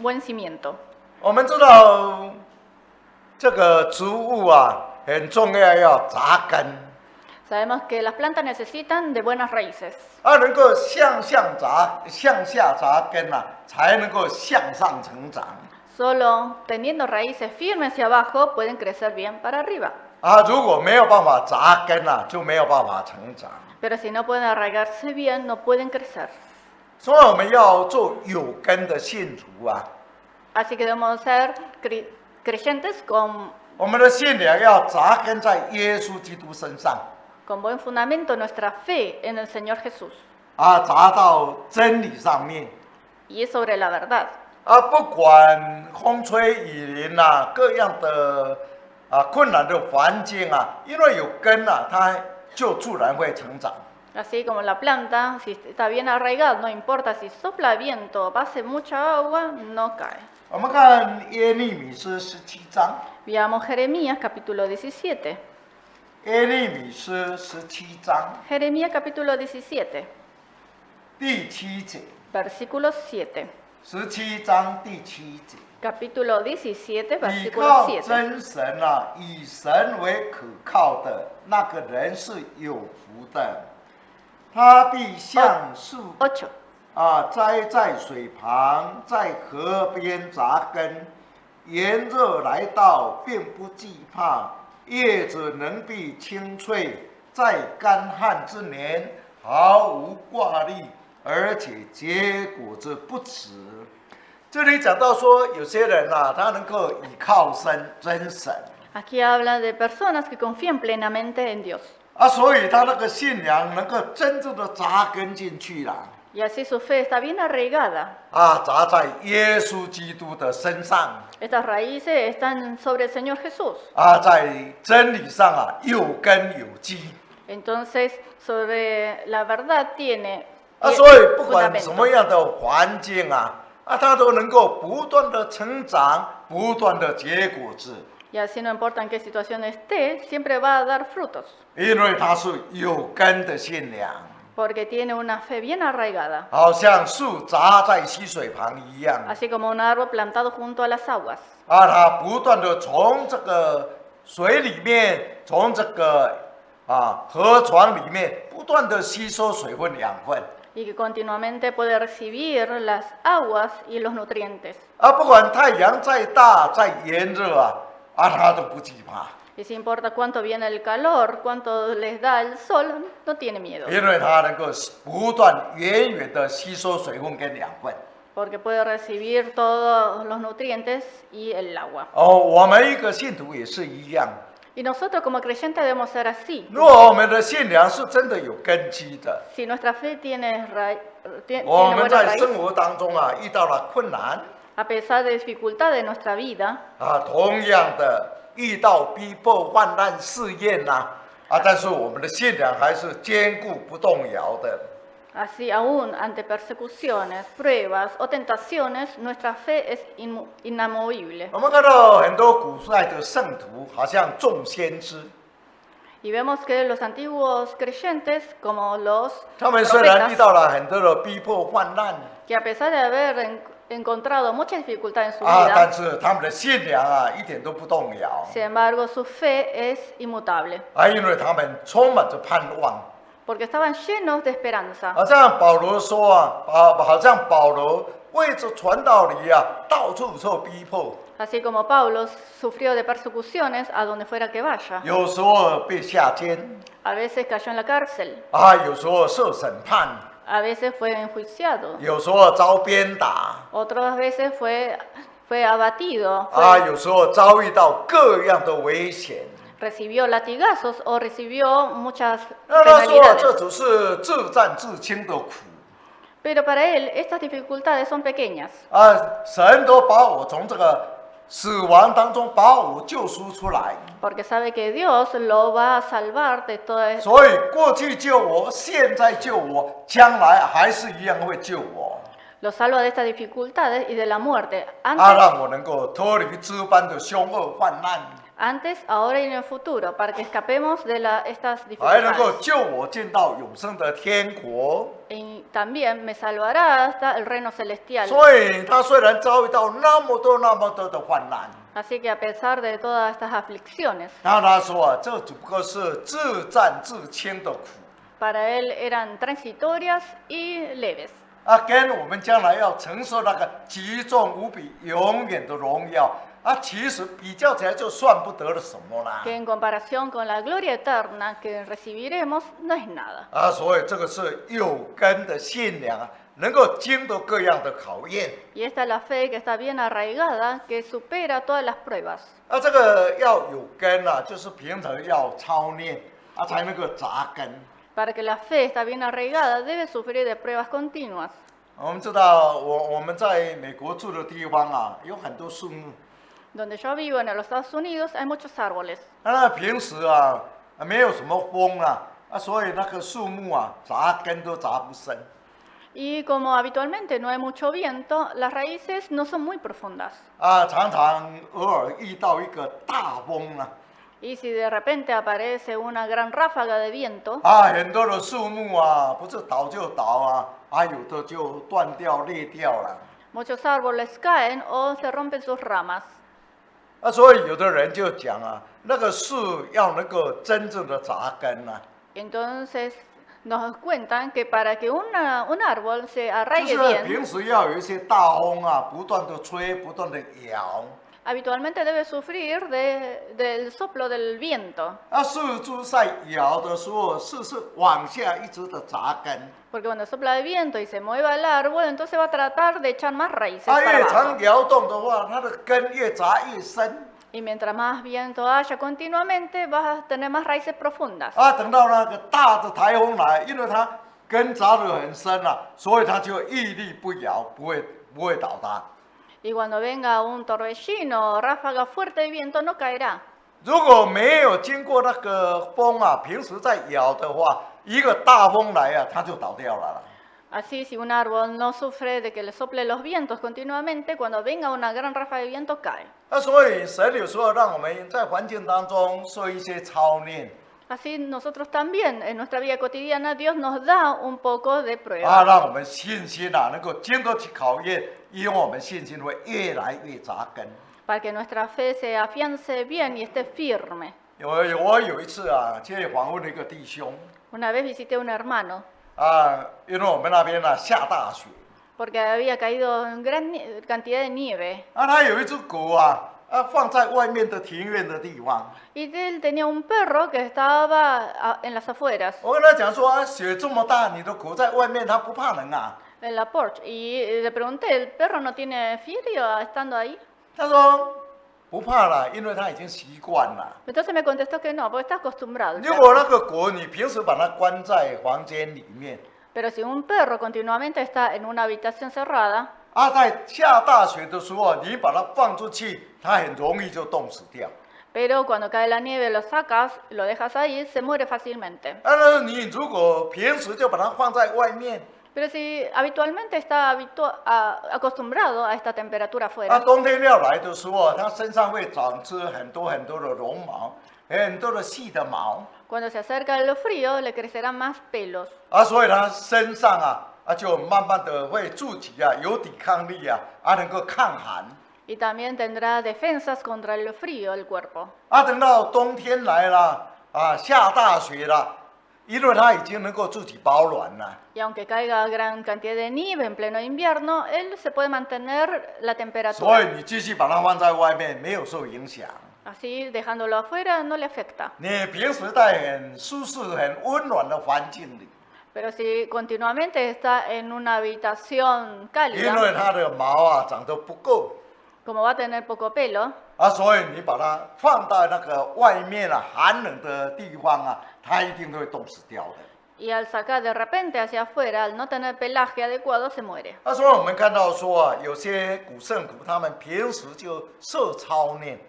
buen cimiento. 我们知道这个植物很重要，要扎根 Sabemos que las plantas necesitan de buenas raíces. 能够向下扎根才能够向上成长。 Solo teniendo raíces firmes hacia abajo pueden crecer bien para arriba. 如果没有办法扎根就没有办法成长。 Pero si no pueden arraigarse bien, no pueden crecer. 所以我们要做有根的信徒Así que debemos ser creyentes con 我们的信仰要扎根在耶稣基督身上 buen fundamento nuestra fe en el Señor Jesús. 扎到真理上面 Y es sobre la verdad. 不管风吹雨淋各样的困难的环境因为有根它就自然会成长。 Así como la planta, si está bien arraigada, no importa si sopla viento o pase mucha agua, no cae. 我们看耶利米书17章， Veamos Jeremías capítulo 17. 耶利米书17章 Jeremías capítulo 17, 第7节， versículo 7. 17章第7节。 Capítulo 17, 倚 versículo 靠 7. 真神以神为可靠的那个人是有福的，他必像树8. 栽在水旁，在河边扎根，炎热来到并不惧怕，叶子能必青翠，在干旱之年毫无挂虑，而且结果子不迟。这里讲到说，有些人他能够倚靠真神 Aquí habla de personas que confían plenamente en Dios. 所以他那个信仰能够真正的扎根进去了。 Y así su fe está bien arraigada. 扎在耶稣基督的身上 Estas raíces están sobre el Señor Jesús. 在真理上有根有基 Entonces, sobre la verdad tiene 所以不管什 fundamento. 么样的环境他都能够不断的成长，不断的结果子， Y así no importa en qué situación esté, siempre va a dar frutos. 因为他是有根的信仰， Porque tiene una fe bien arraigada. 好像树扎在溪水旁一样 Así como un árbol plantado junto a las aguas. 他不断的从这个水里面，从这个河床里面，不断的吸收水分养分。 Y que continuamente puede recibir las aguas y los nutrientes. 不管太阳再大再炎热他都不惧怕， Y si importa cuánto viene el calor, cuánto les da el sol, no tiene miedo. 因为他能够不断远远的吸收水分跟养分。 Porque puede recibir todos los nutrientes y el agua. 我们一个信徒也是一样。 Y nosotros como creyentes debemos ser así. 如果我们的信仰是真的有根基的， Si nuestra fe tiene 我们 buena 在 raíz, 生活当中遇到了困难 a pesar de dificultades de nuestra vida, 同样的遇到逼迫、患难、试验但是我们的信仰还是坚固不动摇的。 así aún ante persecuciones, pruebas o tentaciones, nuestra fe es inamovible. 我们看到很多古代的圣徒，好像众先知， Y vemos que los antiguos creyentes, como los 他们虽然遇 profetas, 到了很多的逼迫、患难 que a pesar de haber encontrado mucha dificultad en su 但 vida, 是他们的信仰一点都不动摇 sin embargo su fe es inmutable, 因为他们充满着盼望。 porque estaban llenos de esperanza. 好像保罗说好像保罗为着传道理到处受逼迫， Así como Pablo sufrió de persecuciones a donde fuera que vaya. 有时候被下监 A veces cayó en la cárcel, 有时候受审判， a veces fue enjuiciado, 有时候遭鞭打 otras veces fue abatido, 有时候遭遇到各样的危险。 recibió latigazos o recibió muchas 那他说这 penalidades. 只是自战自清的苦 Pero para él estas dificultades son pequeñas, 神都把我从这个死亡当中把我救赎出来， porque sabe que Dios lo va a salvar de todo esto. 所以过去救我，现在救我，将来还是一样会救我。 Lo salva de estas dificultades y de la muerte, 让我能够脱离这般的凶恶患难， antes, ahora y en el futuro, para que escapemos de estas 还能够 dificultades. 救我进到永生的天国。 Y también me salvará hasta el reino celestial. 所以他虽然遭遇到那么多的患难， Así que a pesar de todas estas aflicciones, 然后他说啊，这只不过是自战自轻的苦 para él eran transitorias y leves, 啊，跟我们将来要承受那个极重无比、永远的荣耀啊，其实比较起来就算不得了什么啦 que en comparación con la gloria eterna que recibiremos no es nada. 啊，所以这个是有根的信仰啊，能够经得各样的考验 Y esta es la fe que está bien arraigada, que supera todas las pruebas. 啊，这个要有根啊，就是平常要操练啊，才能够扎根。 Para que la fe está bien arraigada, debe sufrir de pruebas continuas. 我们知道，我们在美国住的地方啊，有很多树木。 Donde yo vivo, en los Estados Unidos, hay muchos árboles. 那平时啊，没有什么风啊，所以那个树木啊，扎根都扎不深。 Y como habitualmente no hay mucho viento, las raíces no son muy profundas. 啊，常常偶尔遇到一个大风啊， Y si de repente aparece una gran ráfaga de viento, 啊，很多的树木啊，不是倒就倒啊，有的就断掉裂掉了。 muchos árboles caen o se rompen sus ramas. 啊，所以有的人就讲啊，那个树要能够真正的扎根啊， Entonces nos cuentan que para que un árbol se 就 arraigue 是 bien, 平时要有一些大风啊，不断的吹，不断的摇。 habitualmente debe sufrir del soplo del viento. 啊，树枝在摇的时候，是往下一直的扎根。 Porque cuando sopla el viento y se mueva el árbol, entonces va a tratar de echar más raíces 它 para 越 abajo. 常摇动的话，它的根越扎越深。 Y mientras más viento haya continuamente, vas a tener más raíces profundas. 啊，等到那个大的台风来，因为它根扎得很深了，所以它就屹立不摇，不会倒塌。 Y cuando venga un torbellino o ráfaga fuerte de viento, no caerá. 如果没有经过那个风啊，平时在摇的话，一个大风来啊，它就倒掉了。 Así, si un árbol no sufre de que le sople los vientos continuamente, cuando venga una gran ráfaga de viento, cae. 那所以神有时候让我们在环境当中受一些操练。 Así nosotros también, en nuestra vida cotidiana, Dios nos da un poco de 啊， prueba 让我们信心啊能够经得起考验，因为我们信心会越来越扎根。 para que nuestra fe se afiance bien y esté firme. 我有一次啊去访问了一个弟兄 Una vez visité a un hermano 啊，因为我们那边啊下大雪 porque había caído gran cantidad de nieve 啊，他有一只狗啊放在外面的庭院的地方。 y él tenía un perro que estaba en las afueras, 我跟他讲说啊，雪这么大，你的狗在外面它不怕冷啊？ en la porch. Y le pregunté, ¿el perro no tiene frío estando ahí? 他说不怕啦，因为他已经习惯了。 Entonces me contestó que no, porque está acostumbrado. el 如 perro. 果那个狗你平时把它关在房间里面， Pero si un perro continuamente está en una habitación cerrada, 啊，在下大雪的时候，你把它放出去，它很容易就冻死掉。 pero cuando cae la nieve lo sacas, lo dejas ahí, se muere fácilmente. 那你如果平时就把它放在外面， Pero si habitualmente está acostumbrado a esta temperatura 啊， afuera, 冬天要来的时候，它身上会长出很多很多的绒毛，很多的细的毛， cuando se acerca el frío le crecerán más pelos. 啊，所以它身上就慢慢的会筑起有抵抗力能够抗寒。 Y también tendrá defensas contra el frío el cuerpo. 啊，等到冬天来了，下大雪了，因为它已经能够自己保暖了。 Y aunque caiga gran cantidad de nieve en pleno invierno, él se puede mantener la 所 temperatura. 以你继续把它放在外面，没有受影响。 Así, dejándolo afuera, no le afecta. 你平时在很舒适、很温暖的环境里， Pero si continuamente está en una habitación 因 cálida, 为它的毛长得不够， como va a tener poco pelo, 所以你把它放到那个外面寒冷的地方它一定会冻死掉的。 y al sacar de repente hacia afuera, al no tener pelaje adecuado, se muere. 所以我们看到说有些古圣徒他们平时就受操练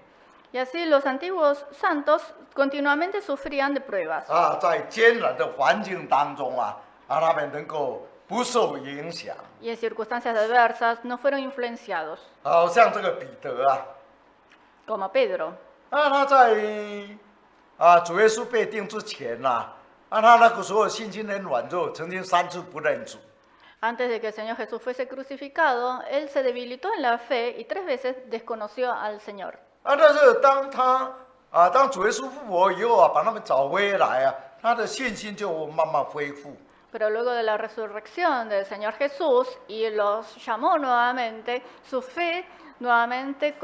Y así los antiguos santos continuamente sufrían de pruebas. 在艰难的环境当中他们能够不受影响。 Y en circunstancias adversas no fueron influenciados, 好像这个彼得como Pedro. 他在主耶稣被定之前他那个时候信心很软弱，曾经3次不认主。 Antes de que el Señor Jesús fuese crucificado, él se debilitó en la fe y 3 veces desconoció al Señor. 但是当主耶稣复活以后啊，把他们找回来啊，他的信心就慢慢恢复。 Pero luego de la resurrección del Señor Jesús y los llamó nuevamente, su fe nuevamente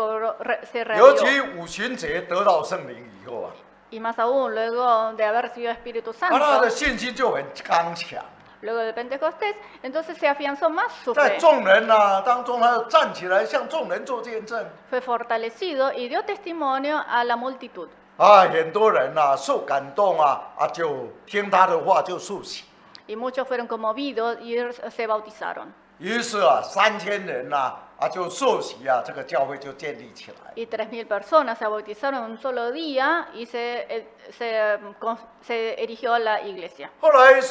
se 尤 reavivó. 其五旬节得到圣灵以后啊， Y más aún, luego de haber recibido Espíritu 他 Santo, 的信心就很刚强。 luego de Pentecostés, entonces se afianzó más su 在 fe. 众人啊当中，他就站起来向众人做见证 Fue fortalecido y dio testimonio a la multitud. 啊，很多人啊受感动啊就听他的话就受洗。 Y muchos fueron conmovidos y se bautizaron. 于是啊，3000人呐就受洗啊，这个教会就建立起来。 Y 3000 personas se bautizaron en un solo día y se erigió la iglesia. 后来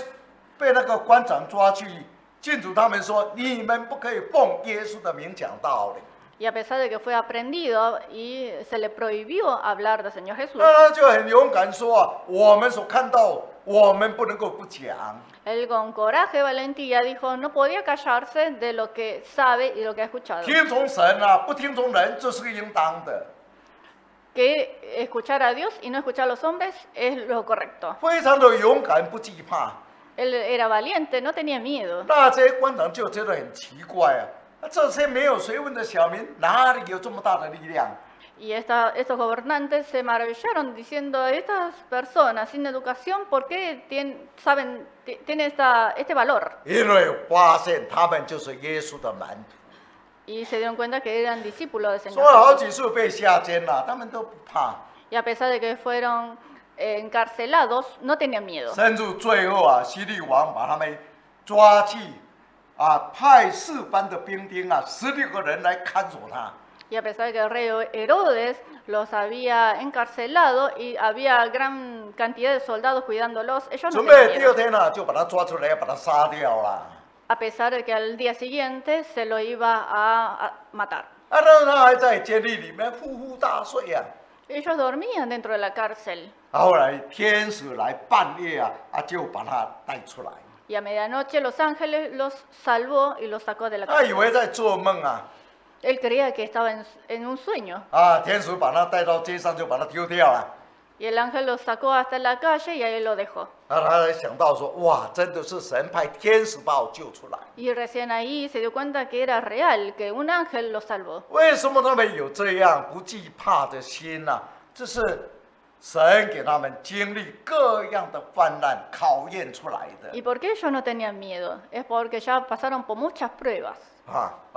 被那个官长抓去禁止他们说，你们不可以奉耶稣的名讲道理。 Y a pesar de que fue aprendido y se le prohibió hablar del Señor Jesús, 那他就很勇敢说啊，我们所看到，我们不能够不讲。 él con coraje y valentía dijo no podía callarse de lo que sabe y lo que ha escuchado. 听从神啊，不听从人，这是应当的。 Que escuchar a Dios y no escuchar a los hombres es lo correcto. 非常的勇敢，不惧怕。 Él era valiente, no tenía miedo. 那这些官长就觉得很奇怪啊，这些没有学问的小民哪里有这么大的力量？ Y estos gobernantes se maravillaron diciendo, estas personas sin educación, ¿por qué tienen este valor? 因为发现他们就是耶稣的门徒， Y se dieron cuenta que eran discípulos del 说了好 Señor. 几次被下监了，他们都不怕， Y a pesar de que fueron encarcelados, no tenían miedo. 甚至最后啊，希律王把他们抓去，派4班的兵丁啊，16个人来看守他。 Y a pesar de que el rey Herodes los había encarcelado y había gran cantidad de soldados cuidándolos, ellos no 准 tenían 备第二 miedo. 天呢，就把他抓出来，要把他杀掉了。 A pesar de que al día siguiente se lo iba a matar. 但是他还在监狱里面呼呼大睡啊。 Ellos dormían dentro de la cárcel 后来天使来半夜就把他带出来。 y a medianoche los ángeles los salvó y los sacó de la 他以 cárcel. 为在做梦啊， Él creía que estaba en un sueño 天使把他带到街上就把他丢掉了。 y el ángel lo sacó hasta la calle y ahí lo dejó. 他才想到说，哇，真的是神派天使把我救出来。 Y recién ahí se dio cuenta que era real, que un ángel lo salvó. 为什么他们有这样不惧怕的心呢、这是神给他们经历各样的患难考验出来的 ¿Y por qué ellos no tenían miedo? Es porque ya pasaron por muchas pruebas.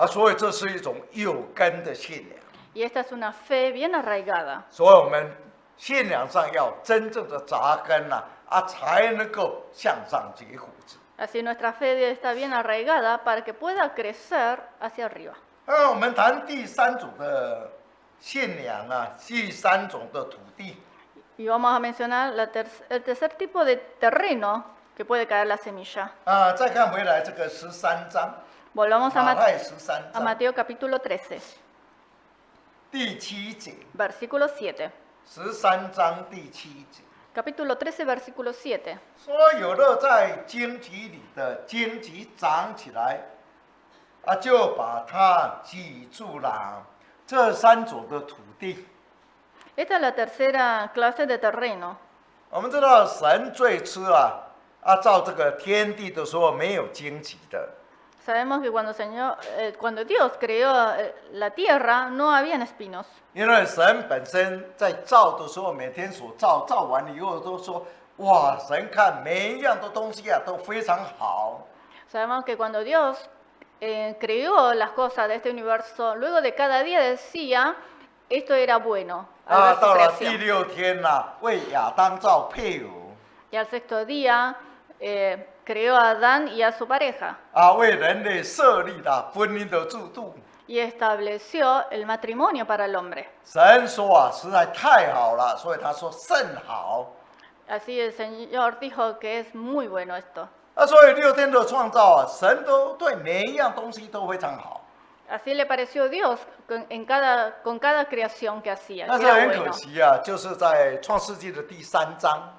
所以这是一种有根的信仰。 Y esta es una fe bien arraigada. 所以我们信仰上要真正的扎根才能够向上结果子。 Así nuestra fe debe estar bien arraigada para que pueda crecer hacia arriba. 我们谈第3种的信仰第3种的土地。 Y vamos a mencionar el tercer tipo de terreno que puede caer la semilla. 再看回来这个13章， Volvamos a 马太13 a 章 Mateo capítulo 13, 第7节， versículo 7. 13章第7节。 Capítulo 13, versículo 7. 说有了在荆棘里的荆棘长起来，就把它挤住了。这3种的土地， Esta es la tercera clase de terreno. 我们知道神最初造这个天地的时候没有荆棘的， Sabemos que cuando Dios creó la tierra no habían espinos. 因为神本身在造的时候，每天所造，造完了以后都说，哇，神看每一样的东西都非常好。 Sabemos que cuando Dios creó las cosas de este universo, luego de cada día decía, esto era bueno. al ver su 到了 creación. 第6天为亚当造配偶。 Y al sexto día creó a Adán y a su pareja 为人类设立了婚姻的制度。 y estableció el matrimonio para el hombre. 神说实在太好了，所以他说甚好。 Así el Señor dijo que es muy bueno esto. 所以6天的创造神都对每一样东西都非常好。 Así le pareció Dios con cada creación que hacía. 但 Que 是 era 很可 bueno. 惜就是在创世纪的第3章，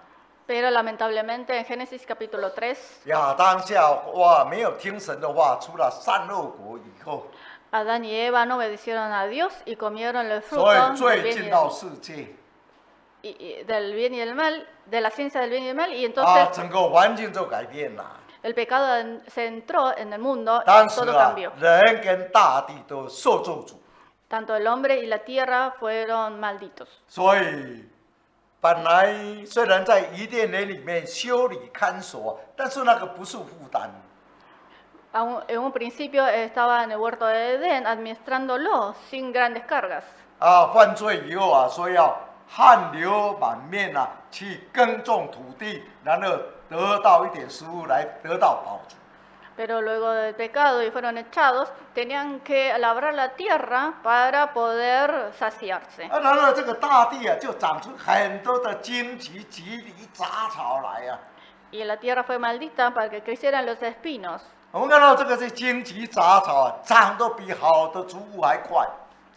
Pero lamentablemente en Génesis capítulo 3, 亚当夏娃没有听神的话，出了善恶果以后， Adán y Eva no obedecieron a Dios y comieron el 所以 fruto 罪 del bien, 进到世界 del bien y del mal, de la ciencia del bien y del mal, y 啊， entonces 整个环境就改变了。 el pecado se entró en el mundo 当 y 时 todo 啊 cambió.，人跟大地都受咒诅， Tanto el hombre y la tierra fueron malditos. 所以本来虽然在伊甸园里面修理看守，但是那个不是负担。 En un principio estaba en el huerto de Edén administrándolo sin grandes cargas. 啊，犯罪以后啊，所以要汗流满面啊，去耕种土地，然后得到一点食物来得到饱足。 Pero luego del pecado y fueron echados, tenían que labrar la tierra para poder saciarse. 啊，然后这个大地啊，就长出很多的荆棘、棘藜、杂草来啊。 Y la tierra fue maldita para que crecieran los espinos. 我们看到这个是荆棘杂草啊，长得比好的植物还快。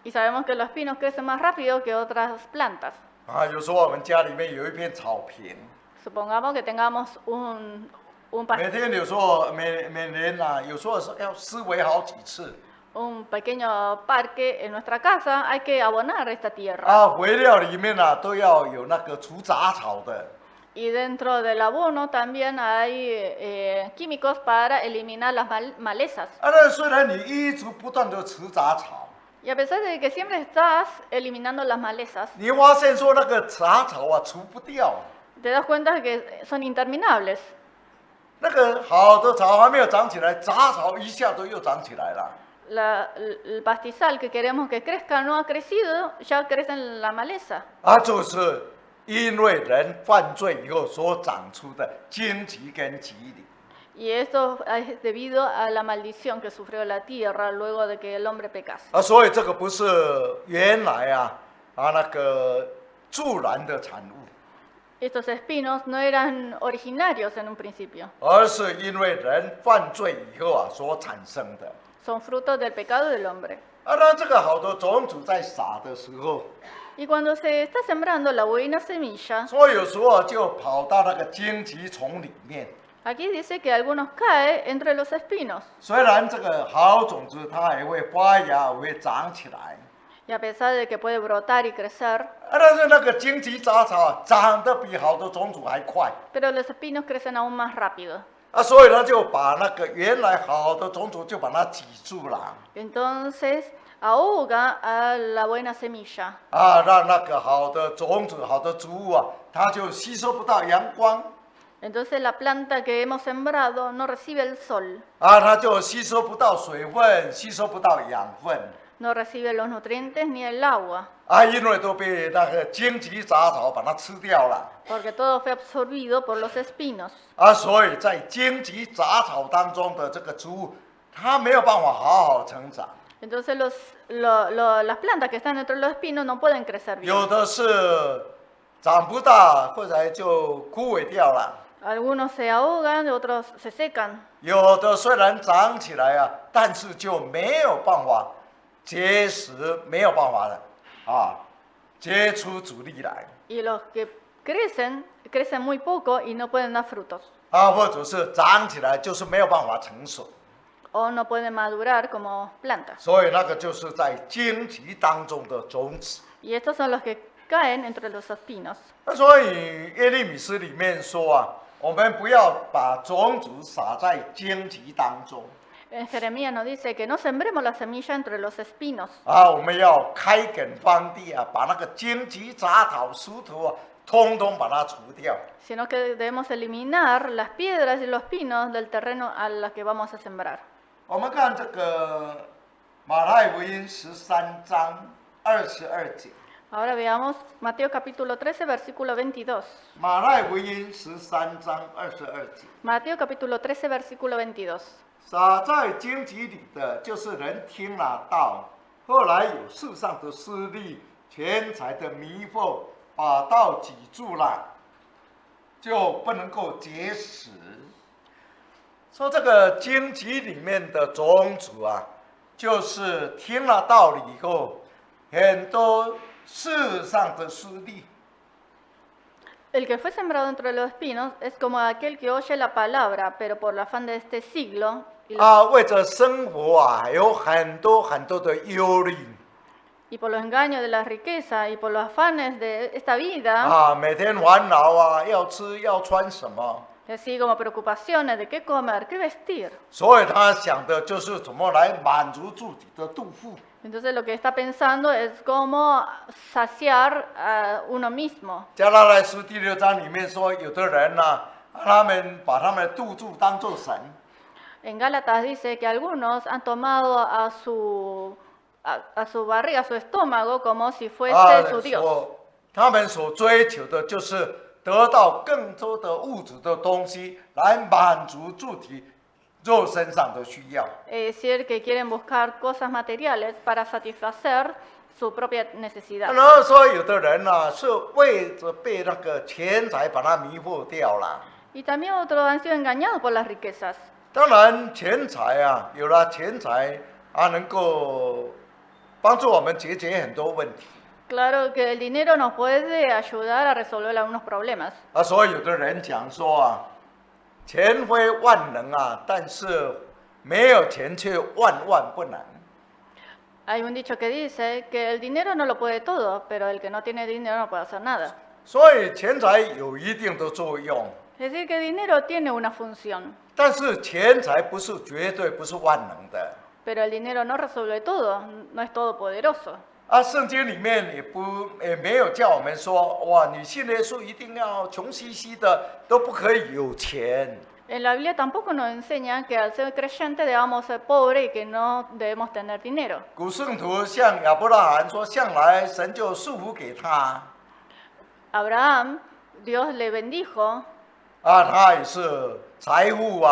Y sabemos que los pinos crecen más rápido que otras plantas. 啊，有时候我们家里面有一片草坪， Supongamos que tengamos un 每天有时候每年啊，有时候是要施肥好几次。 pequeño parque en nuestra casa, hay que abonar esta tierra. 啊，肥料里面啊都要有那个除杂草的。 Y dentro del abono también hay químicos para eliminar las malezas. 啊，那虽然你一直不断的除杂草， Y a pesar de que siempre estás eliminando las malezas, 你发现说那个杂草啊除不掉， te das cuenta que son interminables. 那个好的草还没有长起来，杂草一下子又长起来了。 El pastizal que queremos que crezca no ha crecido, ya crece en la maleza. 啊，就是因为人犯罪以后所长出的荆棘跟棘藜。 Y esto es debido a la maldición que sufrió la tierra luego de que el hombre pecase. 啊，所以这个不是原来那个自然的产物， Estos espinos no eran originarios en un principio, 而是因为人犯罪以后所产生的。 son frutos del pecado del hombre. 啊，那这个好的种子在撒的时候， Y cuando se está sembrando la buena semilla, 所以有时候就跑到那个荆棘丛里面。 aquí dice que algunos caen entre los espinos. 虽然这个好种子它还会发芽，会长起来， Y a pesar de que puede brotar y crecer, 但是那个荆棘杂草长得比好的种子还快。 pero los espinos crecen aún más rápido. 啊，所以他就把那个原来好的种子就把它挤住了， Entonces ahoga a la buena semilla. 啊，让那个好的种子、好的植物它就吸收不到阳光， Entonces la planta que hemos sembrado no recibe el sol, 啊，它就吸收不到水分，吸收不到养分， no recibe los nutrientes ni el agua, 啊，因为都被那个荆棘杂草把它吃掉了， porque todo fue absorbido por los espinos. 啊，所以在荆棘杂草当中的这个植物，它没有办法好好成长， Entonces las plantas que están dentro de los espinos no pueden crecer bien. 有的是长不大，或者就枯萎掉了。 Algunos se ahogan, otros se secan. 有的虽然长起来但是就没有办法结实，没有办法结出主力来 Y los que crecen, crecen muy poco y no pueden dar frutos. 或者是长起来就是没有办法成熟， O no pueden madurar como plantas. 所以那个就是在荆棘当中的种子。 Y estos son los que caen entre los espinos. 所以耶利米书里面说我们不要把种子撒在荆棘当中 En Jeremías nos dice que no sembremos la semilla entre los espinos, 我们要开垦荒地把那个荆棘杂草石头通通把它除掉。 sino que debemos eliminar las piedras y los pinos del terreno a los que vamos a sembrar. 我们看这个马太福音13章22节， Ahora veamos Mateo capítulo 13, versículo 22. 马太福音13章22节， Mateo capítulo 13, versículo 22. 撒在荆棘里的，就是人听了道，后来有世上的势力、钱财的迷惑，把道挤住了，就不能够结实。说这个荆棘里面的种子就是听了道理以后，很多世上的势力， El que fue sembrado entre los espinos es como aquel que oye la palabra, pero por el afán de este siglo 为着生活还有很多很多的忧虑 y por los engaños de la riqueza y por los afanes de esta vida, 每天烦恼要吃要穿什么， así como preocupaciones de qué comer, qué vestir. 所以他想的就是怎么来满足自己的肚腹。 Entonces lo que está pensando es cómo saciar a uno mismo. 加拉太书第6章里面说，有的人呢、他们把他们的肚肚当作神。 En Gálatas dice que algunos han tomado a su barriga, a su estómago, como si fuese su Dios. 他们所追求的就是得到更多的物质的东西，来满足自己肉身上的需要。 Es decir, que quieren buscar cosas materiales para satisfacer su propia necesidad. 然后说，有的人呢、是为着被那个钱财把它迷惑掉了。 Y también otros han sido engañados por las riquezas. 当然，钱财有了钱财能够帮助我们解决很多问题。 Claro que el dinero nos puede ayudar a resolver algunos problemas. 所以有的人讲说钱非万能但是没有钱却万万不能。 Hay un dicho que dice que el dinero no lo puede todo, pero el que no tiene dinero no puede hacer nada. 所以钱财有一定的作用， Es decir, que el dinero tiene una función, 但是钱财不是绝对不是万能的。 pero el dinero no resuelve todo, no es todopoderoso. 圣经里面也没有叫我们说，哇，你信耶稣一定要穷兮兮的，都不可以有钱。 En la Biblia tampoco nos enseñan que al ser creyente debamos ser pobres y que no debemos tener dinero. 古圣徒向亚伯拉罕说，向来神就赐福给他， Abraham, Dios le bendijo 他也是财富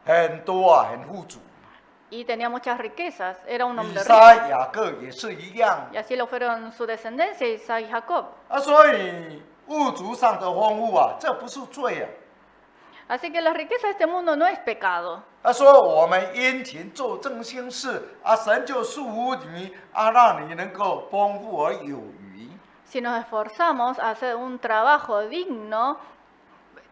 很多很富足。 y tenía muchas riquezas, era un 以 hombre 撒、 rico. 雅各也是一样 Y así lo fueron su descendencia, Isaac y Jacob. 所以物质上的丰富这不是罪 Así que la riqueza de este mundo no es pecado. 说我们殷勤做正心事神就祝福你让你能够丰富而有余 Si nos esforzamos a hacer un trabajo digno,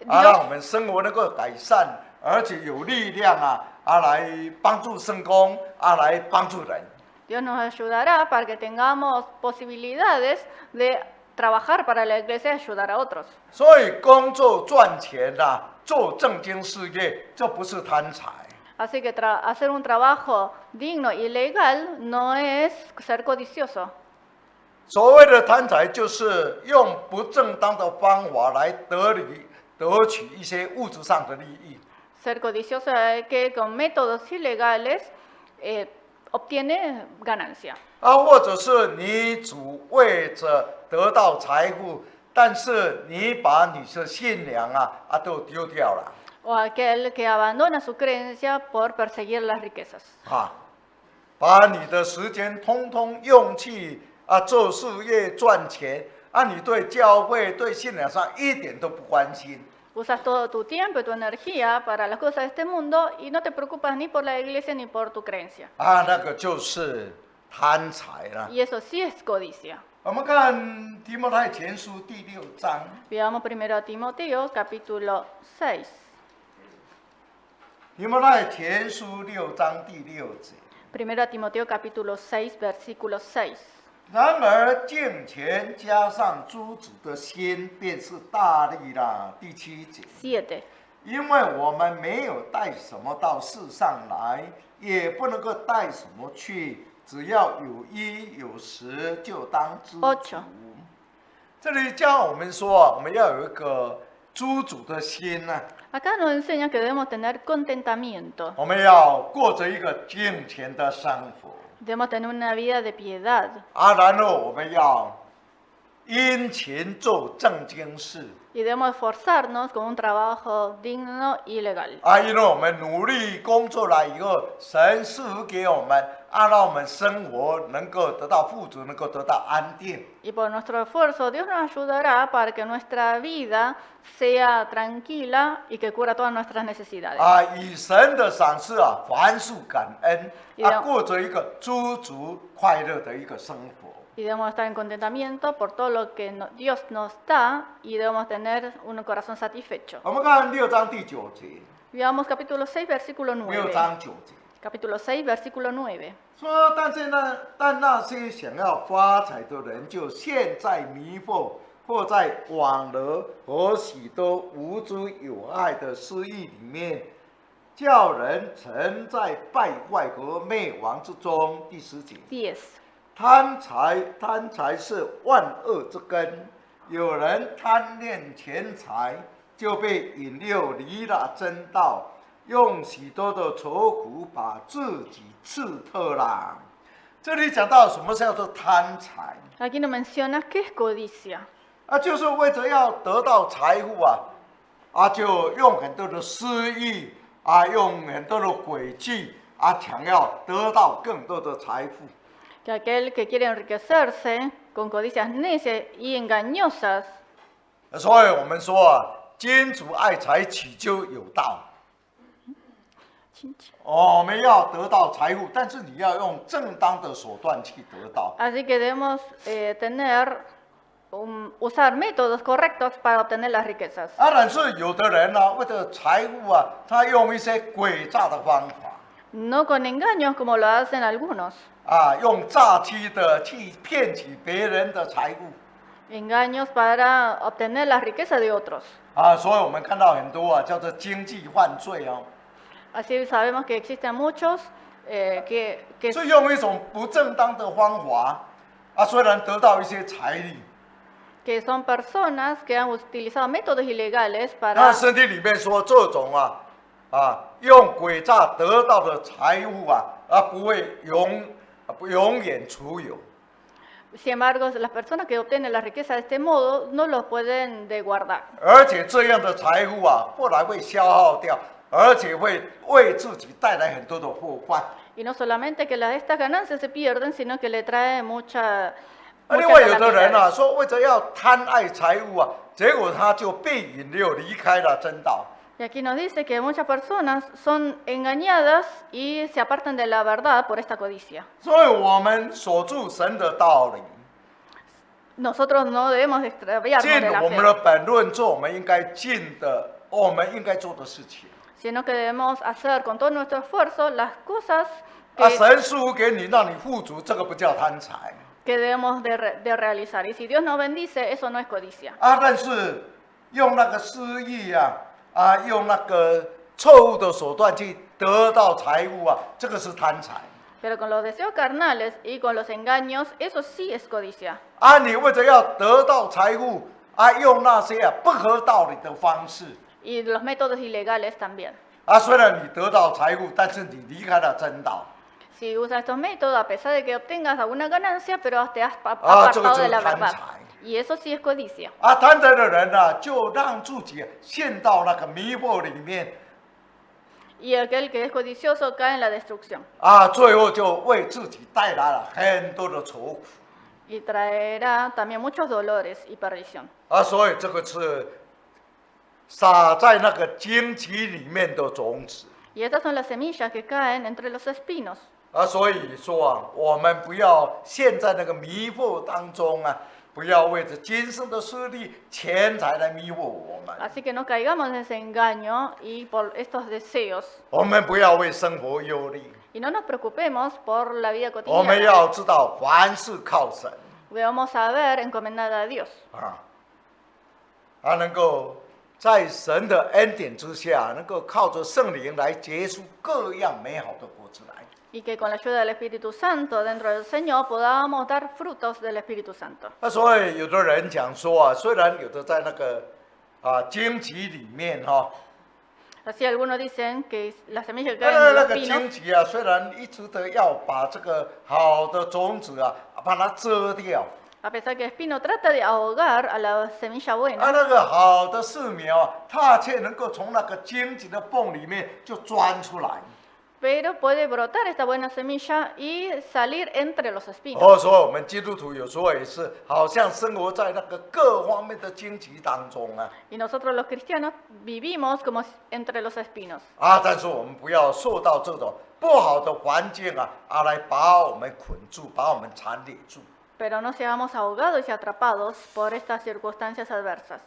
让我们生活能够改善，而且有力量来帮助圣工来帮助人。 Dios nos ayudará para que tengamos posibilidades de trabajar para la iglesia y ayudar a otros. 所以工作赚钱做正经事业，这不是贪财。 Así que hacer un trabajo digno y legal no es ser codicioso. 所谓的贪财，就是用不正当的方法来得取一些物质上的利益。 Ser codicioso es que con métodos ilegales obtiene ganancia. 或者是你只为着得到财富，但是你把你的信仰都丢掉了。 O aquel que abandona su creencia por perseguir las riquezas. 把你的时间通通用去做事业赚钱你对教会对信仰上一点都不关心。 Usas todo tu tiempo y tu energía para las cosas de este mundo y no te preocupas ni por la iglesia ni por tu creencia. 那个就是贪财了。 Y eso sí es codicia. 我们看提摩太前书第6章。 Veamos primero a Timoteo, capítulo 6. 提摩太前书6章第6节。 Primero a Timoteo, capítulo 6, versículo 6. 然而敬虔加上诸主的心，便是大利了。第7节。 7. 因为我们没有带什么到世上来，也不能够带什么去，只要有衣有食，就当知足。 8. 这里教我们说我们要有一个知足的心 Acá nos enseña que debemos tener contentamiento. 我们要过着一个敬虔的生活 Debemos tener una vida de piedad. 然后我们要殷勤做正经事 Y debemos esforzarnos con un trabajo digno y legal. 因为我们努力工作了以后，神赐福给我们让我们生活能够得到富足，能够得到安定 Y por nuestro esfuerzo, Dios nos ayudará para que nuestra vida sea tranquila y que cubra todas nuestras necesidades. 以神的赏赐凡事感恩 Yeah. 过着一个知足快乐的一个生活 Y Y debemos estar en contentamiento por todo lo que Dios nos da y debemos tener un corazón satisfecho. 我们看6章第9节， Veamos capítulo 6, versículo 6 9. 章9节 Capítulo 6, versículo 9. 说，但那些想要发财的人，就陷在迷惑或在网罗和许多无知有害的私欲里面，叫人沉在败坏和灭亡之中。第10节。 10. 贪财是万恶之根。有人贪恋钱财，就被引诱离了真道，用许多的愁苦把自己刺透了。这里讲到什么叫做贪财 Aquí nos menciona qué es codicia. 啊，就是为着要得到财富就用很多的私欲用很多的诡计想要得到更多的财富。 Que aquel que quiere enriquecerse con codicias necias y engañosas. 所以我们说君主爱财，取之有道。我们要得到财富，但是你要用正当的手段去得到。 Así que debemos usar métodos correctos para obtener las riquezas. 但是有的人为了财富他用一些诡诈的方法。 No con engaños como lo hacen algunos. 用诈欺的去骗取别人的财富。 Engaños para obtener la riqueza de otros. 所以我们看到很多叫做经济犯罪Así sabemos que existen muchos que 是用一种不正当的方法虽然得到一些财力。 que son personas que han utilizado métodos ilegales 那 para 圣经里面说，这种用诡诈得到的财富不会永远储有。 Sin embargo, las personas que obtienen la riqueza de este modo no lo pueden de guardar. 而且这样的财富后来会消耗掉，而且会为自己带来很多的祸患。 Y no solamente que estas ganancias se pierden, sino que le trae mucha 另外有的人说，为着要贪爱财富结果他就被引诱离开了真道。 Y aquí nos dice que muchas personas son engañadas y se apartan de la verdad por esta codicia. 所以我们守住神的道理， Nosotros no debemos extraviarnos 尽 de la 我们的 fe, 本论做我们应该尽的，我们应该做的事情。 sino que debemos hacer con todo nuestro esfuerzo las cosas que, 神赐给你，让你富足，这个不叫贪财。 que debemos de realizar. Y si Dios nos bendice, eso no es codicia. 但是用那个私欲用那个错误的手段去得到财富这个是贪财。 Pero con los deseos carnales y con los engaños, eso sí es codicia. 你为着要得到财富用那些不合道理的方式 Y los métodos ilegales también. 虽然你得到财富，但是你离开了真道 Si usas estos métodos, a pesar de que obtengas alguna ganancia, pero te has 这个 apartado 就 de 是 la 贪 verdad. 财 Y eso sí es codicia. 贪财的人就让自己陷到那个迷惑里面 Y aquel que es codicioso cae en la destrucción. 最后就为自己带来了很多的愁苦 Y traerá también muchos dolores y perdición. 所以这个是撒在那个荆棘里面的种子 Y estas son las semillas que caen entre los espinos. 所以说我们不要陷在那个迷惑当中不要为着今生的势力、钱财来迷惑我们。 Así que no caigamos en ese engaño y por estos deseos. 我们不要为生活忧虑， Y no nos preocupemos por la vida 我们 cotidiana. 要知道凡事靠神 Debemos saber encomendada a Dios. 能够在神的恩典之下，能够靠着圣灵来结出各样美好的果子来。 Y que con la ayuda del Espíritu Santo dentro del Señor podamos dar frutos del Espíritu Santo. 所以有的人讲说虽然有的在那个荆棘里面Así algunos dicen que las semillas que caen 那 en los 个荆 espinos, 棘虽然一直的要把这个好的种子把它遮掉 a pesar que el espino trata de ahogar a la semilla buena, 那个好的树苗它却能够从那个荆棘的缝里面就钻出来 pero puede brotar esta buena semilla y salir entre los espinos. 所以我们基督徒有时候也是好像生活在那个各方面的荆棘当中Y nosotros los cristianos vivimos como entre los espinos. 但是我们不要受到这种不好的环境来把我们捆住，把我们缠累住。pero no seamos ahogados y atrapados por estas circunstancias adversas.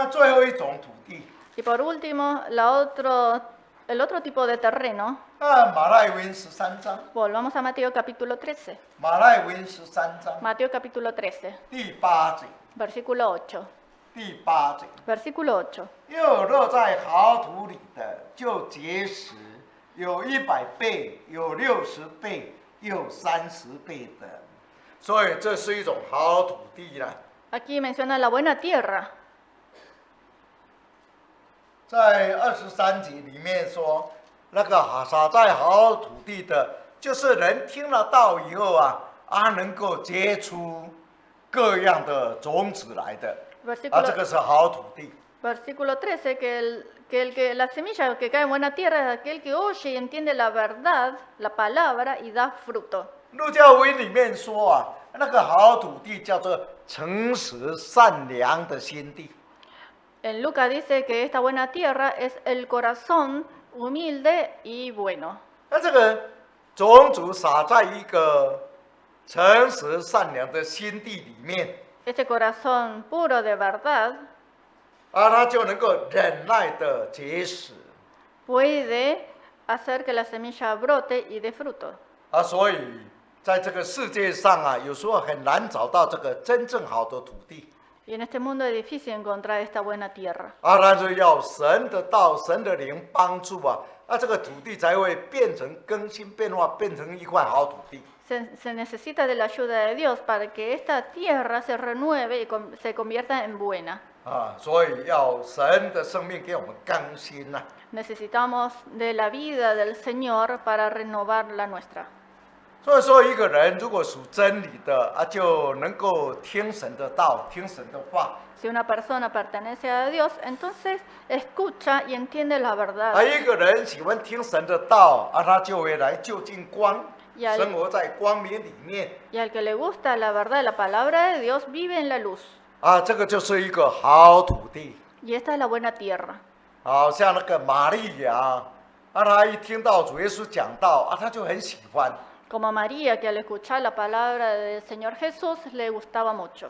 最后一种土地， Y por último, el otro tipo de terreno, 马太福音13章， volvamos a Mateo capítulo 13. 马太福音13章 Mateo capítulo 13, 第8节， versículo 8. 第8节， Versículo 8. 又落在好土里的，就结实，有100倍，有60倍，有30倍的。所以这是一种好土地啦。 Aquí menciona la buena tierra. 在23节里面说，那个撒在好土地的，就是人听了道以后能够结出各样的种子来的。 Versículo, 这个是好土地。 versículo 13, la semilla que cae en buena tierra es aquel que oye y entiende la verdad, la palabra y da fruto. 路加福音里面说那个好土地叫做诚实善良的心地。 En Lucas dice que esta buena tierra es el corazón humilde y bueno. 那这个种子撒在一个诚实善良的心地里面， Este corazón puro de verdad 它就能够忍耐的结实。 puede hacer que la semilla brote y dé fruto. 所以在这个世界上有时候很难找到这个真正好的土地。 Y en este mundo es difícil encontrar esta buena tierra. 但是要神的道、神的灵帮助这个土地才会变成更新变化，变成一块好土地。 Se necesita de la ayuda de Dios para que esta tierra se renueve y se convierta en buena. 所以要神的生命给我们更新Necesitamos de la vida del Señor para renovar la nuestra. 所以说，一个人如果属真理的就能够听神的道，听神的话。 Si una persona pertenece a Dios, entonces escucha y entiende la verdad. 一个人喜欢听神的道他就会来就近光， 生活在光明里面。 Y al que le gusta la verdad, la palabra de Dios, vive en la luz. 这个就是一个好土地。 Y esta es la buena tierra. 好像那个玛利亚她一听到主耶稣讲道她就很喜欢。 Como María, que al escuchar la palabra del Señor Jesús le gustaba mucho.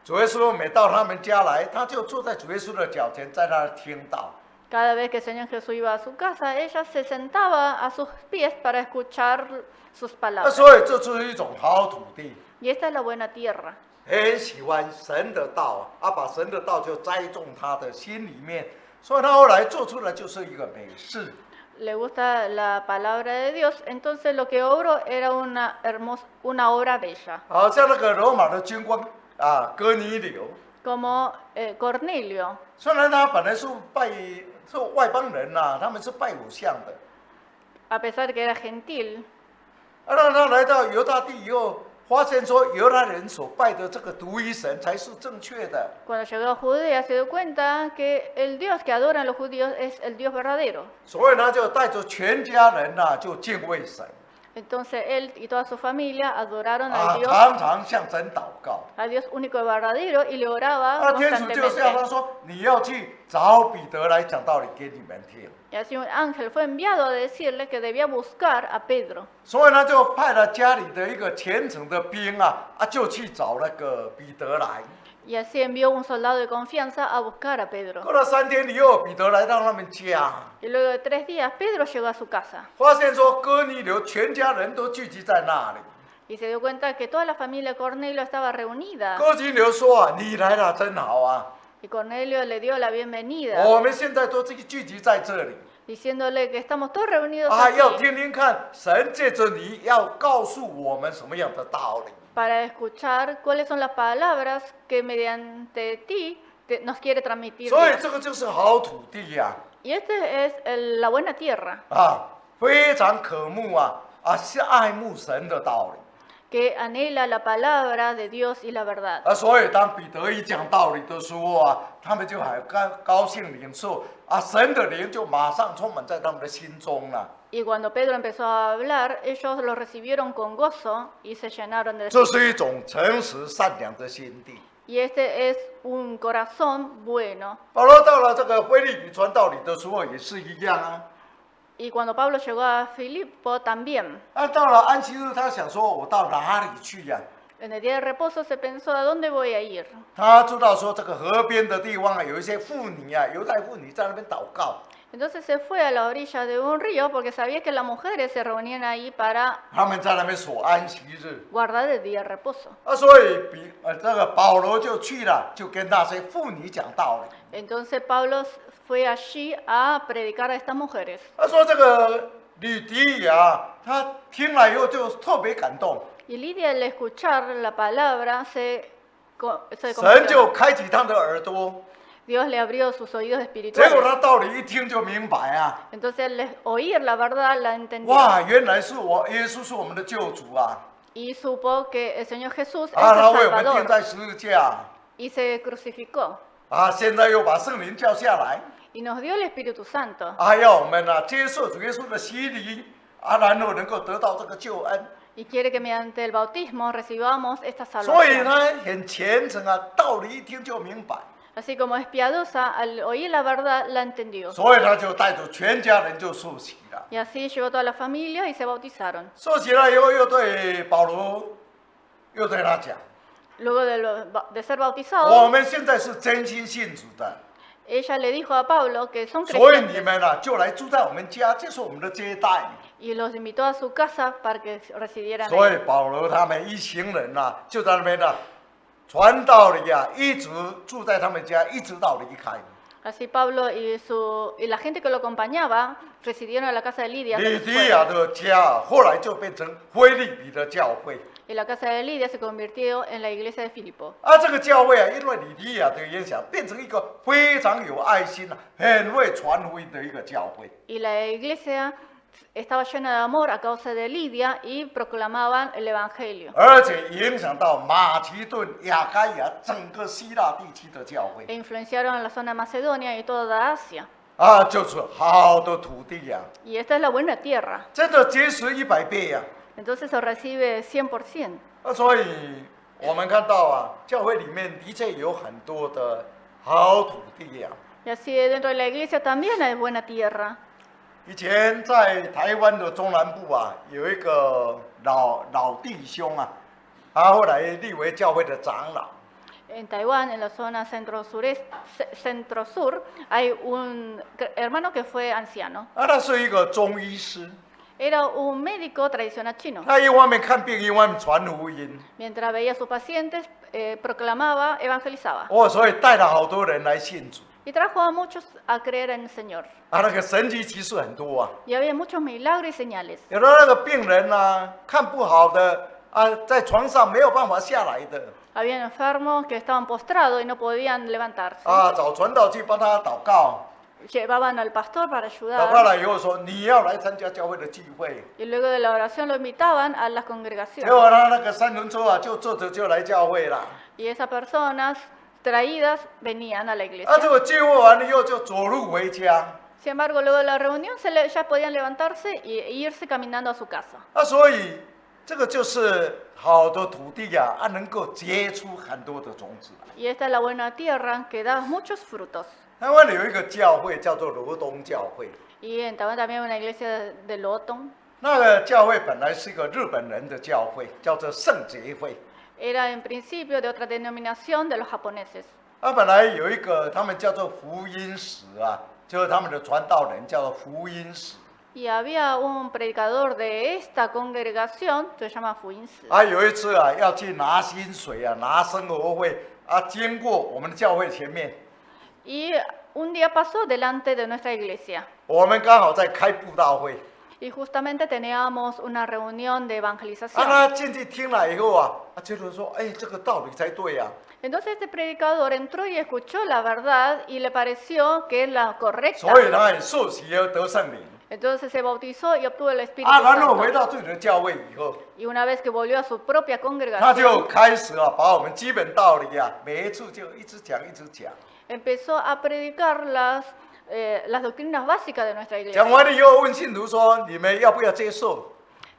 主耶稣每到他们家来，他就坐在主耶稣的脚前，在那儿听道。 Cada vez que el Señor Jesús iba a su casa, ella se sentaba a sus pies para escuchar sus palabras. 所以这就是一种好土地。 Y esta es la buena tierra. 很喜欢神的道把神的道就栽种他的心里面，所以他后来做出来就是一个美事。 Le gusta la palabra de Dios, entonces lo que obró era una obra bella. 好像那个罗马的军官哥尼流， Como Cornelio. 虽然他本来是外邦人他们是拜偶像的。 A pesar que era gentil. 让他来到犹大地以后，发现说犹太人所拜的这个独一神才是正确的。 Cuando llegó a Judea se dio cuenta que el Dios que adoran los judíos es el Dios verdadero. 所以呢，就带着全家人就敬畏神。 Entonces él y toda su familia adoraron al Dios, 常常向神祷告。 al Dios único y verdadero y le oraba 天主就是要他 constantemente. 说，你要去找彼得来讲道理给你们听。 Y así un ángel fue enviado a decirle que debía buscar a Pedro. 所以呢，就派了家里的一个虔诚的兵就去找那个彼得来。 Y así envió un soldado de confianza a buscar a Pedro. 过了3天以后，彼得来到他们家， Y luego de 3 días, Pedro llegó a su casa 发现说哥尼流全家人都聚集在那里。 y se dio cuenta que toda la familia de Cornelio estaba reunida. 哥尼流说你来了真好 Y Cornelio le dio la bienvenida, 我们现在都聚集在这里 diciéndole que estamos todos reunidos 要 aquí 听听看神借着你要告诉我们什么样的道理。 para escuchar cuáles son las palabras que mediante ti nos quiere transmitir 所以 Dios. 这个就是好土地Y esta es la buena tierra, 非常渴慕是爱慕神的道理。 que anhela la palabra de Dios y la verdad. 所以当彼得一讲道理的时候他们就很高兴领受神的灵就马上充满在他们的心中了。 Y cuando Pedro empezó a hablar, ellos lo recibieron con gozo y se llenaron de 这是一种诚实善良的心地。 Y este es un corazón bueno. 保罗到了这个腓立比传道理的时候也是一样 Y cuando Pablo llegó a Filipo también. 到了安息日，他想说：“我到哪里去呀、 En el día de reposo se pensó, ¿a dónde voy a ir? 他知道说这个河边的地方啊，有一些妇女啊，犹太妇女在那边祷告， Entonces se fue a la orilla de un río porque sabía que las mujeres se reunían ahí para 他们在那边守安息日。 guardar el día de reposo. 所以这个保罗就去了，就跟那些妇女讲道理。 Entonces Pablo fue allí a predicar a estas mujeres. 他说这个吕迪亚，他听了以后就特别感动， Y Lidia al escuchar la palabra se 神 conmocionó. 就开启他的耳朵， Dios le abrió sus oídos 结果 espirituales. 他道理一听就明白啊， Entonces al oír la verdad la entendió. 哇，原来是耶稣是我们的救主啊， Y supo que el Señor Jesús es 他 el 为我们钉 Salvador. 在十字架， Y se crucificó. 现在又把圣灵叫下来。 Y nos dio el Espíritu Santo. 要我们接受主耶稣的洗礼然后能够得到这个救恩。 Y quiere que mediante el bautismo recibamos esta 所以 salvación. 呢，很虔诚啊，道理一听就明白， Así como es piadosa, al oír la verdad la entendió. 所以他就带着全家人就受洗了。 Y así llegó toda la familia y se bautizaron. 受洗了以后，又对保罗，又对他讲： Luego de ser 我 bautizados, 们现在是真心信主的， ella le dijo a Pablo que son 所以你 creyentes 们就来住在我们家，接受我们的接待。 y los invitó a su casa para que residieran 所以 ahí. 保罗他们一行人就在那边传道理一直住在他们家，一直到离开。 Así Pablo y la gente que lo acompañaba residieron en la casa de Lidia. 吕迪亚的家后来就变成腓立比的教会。 Y la casa de Lidia se convirtió en la iglesia de Filipo. 这个教会因为吕迪亚的影响，变成一个非常有爱心很会传福音的一个教会。 Y la iglesia estaba llena de amor a causa de Lidia y proclamaban el evangelio. 而且影响到马其顿、亚该亚整个希腊地区的教会 E influenciaron a la zona de Macedonia y toda Asia. 就是好的土地Y esta es la buena tierra. 真的结实100倍Entonces se recibe 100%. 所以我们看到教会里面的确有很多的好土地Y así dentro de la iglesia también hay buena tierra. 以前在台湾的中南部有一个老弟兄他后来立为教会的长老。 En Taiwán, en la zona centro-sur, hay un hermano que fue anciano. 他是一个中医师， Era un médico tradicional chino. 他一方面看病，一方面传福音。 Mientras veía a sus pacientes, proclamaba, evangelizaba. 所以带了好多人来信主。 Y trajo a muchos a creer en el Señor. 那个神迹奇事很多Y había muchos milagros y señales. 有的那个病人看不好的在床上没有办法下来的 Había enfermos que estaban postrados y no podían levantarse. 找传道去帮他祷告， Llevaban al pastor para 祷告 ayudar. 了以后说你要来参加教会的聚会。 Y luego de la oración lo invitaban a las 结 congregaciones. 果他那个三轮车就坐着就来教会了。 Y esas personas traídas venían a la iglesia. 这个聚会完了以后就走路回家。 Sin embargo, luego de la reunión ya podían levantarse e irse caminando a su casa. 所以这个就是好的土地能够结出很多的种子。 Y esta es la buena tierra que da muchos frutos. 台湾有一个教会叫做罗东教会， Y en Taiwán también hay una iglesia de Lotong. 那个教会本来是一个日本人的教会，叫做圣洁会。 Era en principio de otra denominación de los japoneses. 本来有一个他们叫做福音使就是他们的传道人叫做福音使。 Y había un predicador de esta congregación, se llama Fuinsi. 有一次要去拿薪水拿生活费经过我们的教会前面， Y un día pasó delante de nuestra iglesia. 我们刚好在开布道会。 Y justamente teníamos una reunión de evangelización. 他进去听了以后觉得说，这个道理才对Entonces este predicador entró y escuchó la verdad y le pareció que es la correcta. 所以他也受洗而得圣灵。 Entonces se bautizó y obtuvo el Espíritu 然后回 Santo. 到自己的教会以后， Y una vez que volvió a su propia 他就 congregación, 开始把我们基本道理每一次就一直讲一直讲。 empezó a predicar las doctrinas básicas de nuestra 讲 iglesia. 完了以后问信徒说：“你们要不要接受？”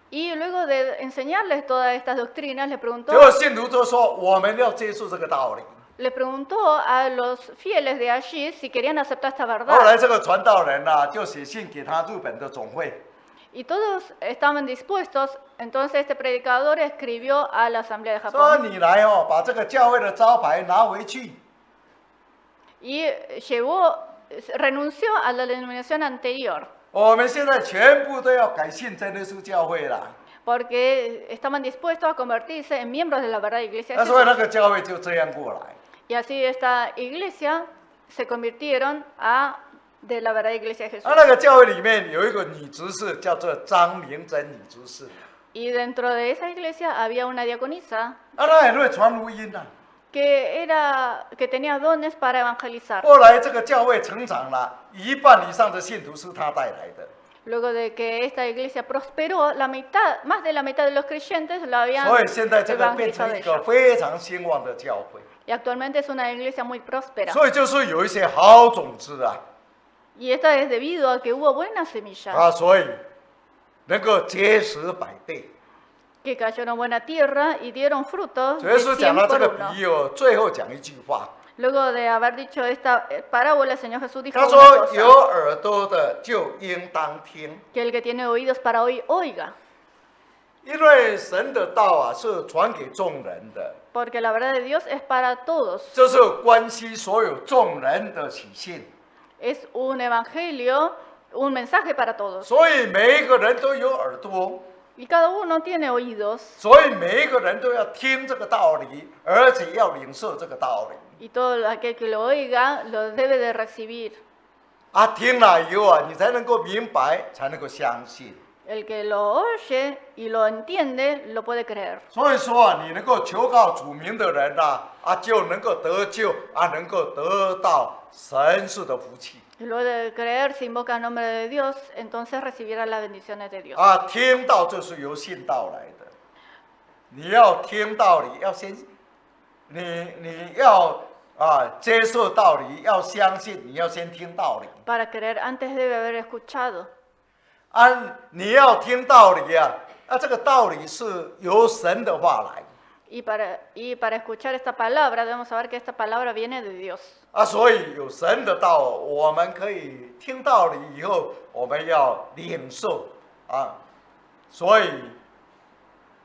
Y luego de enseñarles todas estas doctrinas, le preguntó, 结果信徒就说：“我们要接受这个道理。” le preguntó a los fieles de allí si querían aceptar esta 后来 verdad. 这个传道人啊，就写信给他日本的总会， Y todos estaban dispuestos. Entonces este predicador escribió a la Asamblea de 说 Japón 你来哦，把这个教会的招牌拿回去。 y renunció a la denominación anterior 我们现在全部都要改信真耶稣教会了， porque estaban dispuestos a convertirse en miembros de la verdadera iglesia de 那所以 Jesús. 那个教会就这样过来。 Y así esta iglesia se convirtieron de la verdadera iglesia de Jesús. 那个教会里面有一个女执事，叫做张明珍女执事， Y dentro de esa iglesia había una diaconisa 她很会传福音呐。 que tenía dones para evangelizar. 后来这个教会成长了，一半以上的信徒是她带来的， Luego de que esta iglesia prosperó, más de la mitad de los creyentes lo habían 所以现在这个变 evangelizado 成 de 一个 ella. 非常兴旺的教会。 Y actualmente es una iglesia muy próspera. 所以就是有一些好种子啊， Y esto es debido a que hubo buenas semillas 所以能够结实百倍。 que cayeron en buena tierra y dieron frutos 主耶 de 稣讲 100 到这 por 个 uno. 比喻哦，最后讲一句话， Luego de haber dicho esta parábola, el Señor Jesús dijo 他 una 说：“ cosa, 有耳朵的就应当听， que el que tiene oídos para oír, oiga. 因为神的道啊是传给众人的， Porque la verdad de Dios es para todos. 这是关系所有众人的喜信， Es un evangelio, un mensaje para todos. 所以每一个人都有耳朵， Y cada uno tiene oídos. 所以每一个人都要听这个道理，而且要领受这个道理。 Y todo aquel que lo oiga lo debe de recibir. 听了以后啊，你才能够明白，才能够相信。 El que lo oye y lo entiende, lo puede creer. 所以说啊，你能够求告主名的人就能够得救能够得到神赐的福气。 Y luego de creer, si invoca el nombre de Dios, entonces recibirá las bendiciones de Dios. 听道就是由信道来的，你要听道理，要先，你要接受道理，要相信，你要先听道理。 Para creer, antes debe haber escuchado. 你要听道理这个道理是由神的话来。 Y para escuchar esta palabra, debemos saber que esta palabra viene de Dios. 所以有神的道，我们可以听道理以后，我们要领受所以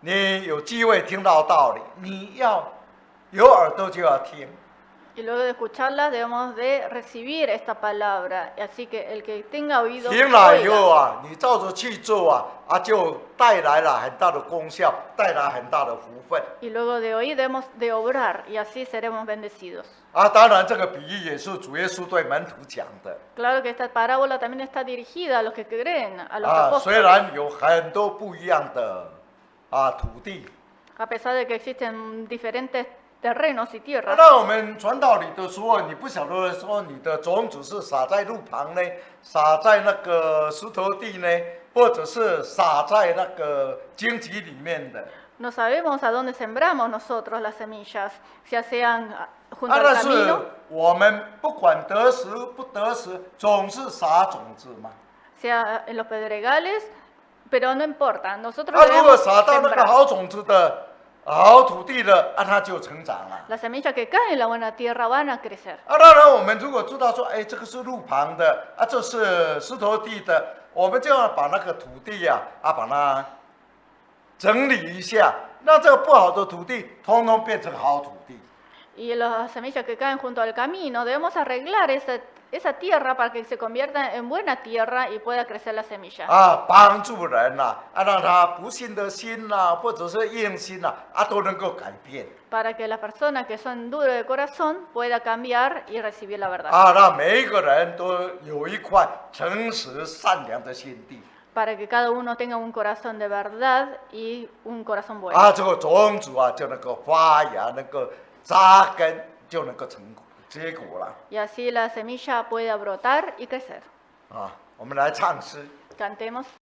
你有机会听到道理，你要有耳朵就要听。 Y luego de escucharla, debemos de recibir esta palabra. Así que el que tenga oído, 听了以后 oiga. 你照着去做就带来了很大的功效，带来很大的福分。 Y luego de oír, debemos de obrar. Y así seremos bendecidos. 当然这个比喻也是主耶稣对门徒讲的 Claro que esta parábola también está dirigida a los que creen, a los 虽 apóstoles. 然有很多不一样的土地。 A pesar de que existen diferentes terrenos y tierras. 那我们传道理的时候，你不晓得说你的种子是撒在路旁呢，撒在那个石头地呢，或者是撒在那个荆棘里面的。 No sabemos a dónde sembramos nosotros las semillas, ya sean junto 但 al 是 camino, 我们不管得时不得时，总是撒种子嘛。 sea en los pedregales, pero no importa. Nosotros 如果 debemos 撒到那个 sembrar. 好种子的好土地的它就成长了。 Las semillas que caen en la buena tierra van a crecer. 当然我们如果知道说，这个是路旁的这是石头地的，我们就要把那个土地把它整理一下，让这个不好的土地通通变成好土地。 Y las semillas que caen junto al camino, debemos arreglar esa tierra para que se convierta en buena tierra y pueda crecer la semilla. 帮助人让他不信的心或者是硬心都能够改变。 Para que las personas que son duras de corazón pueda cambiar y recibir la verdad. 让每一个人都有一块诚实善良的心地。 Para que cada uno tenga un corazón de verdad y un corazón bueno. 这个种子就能够发芽，能够扎根，就能够成结果了。 Y así la semilla pueda brotar y crecer. 我们来唱诗。 Cantemos.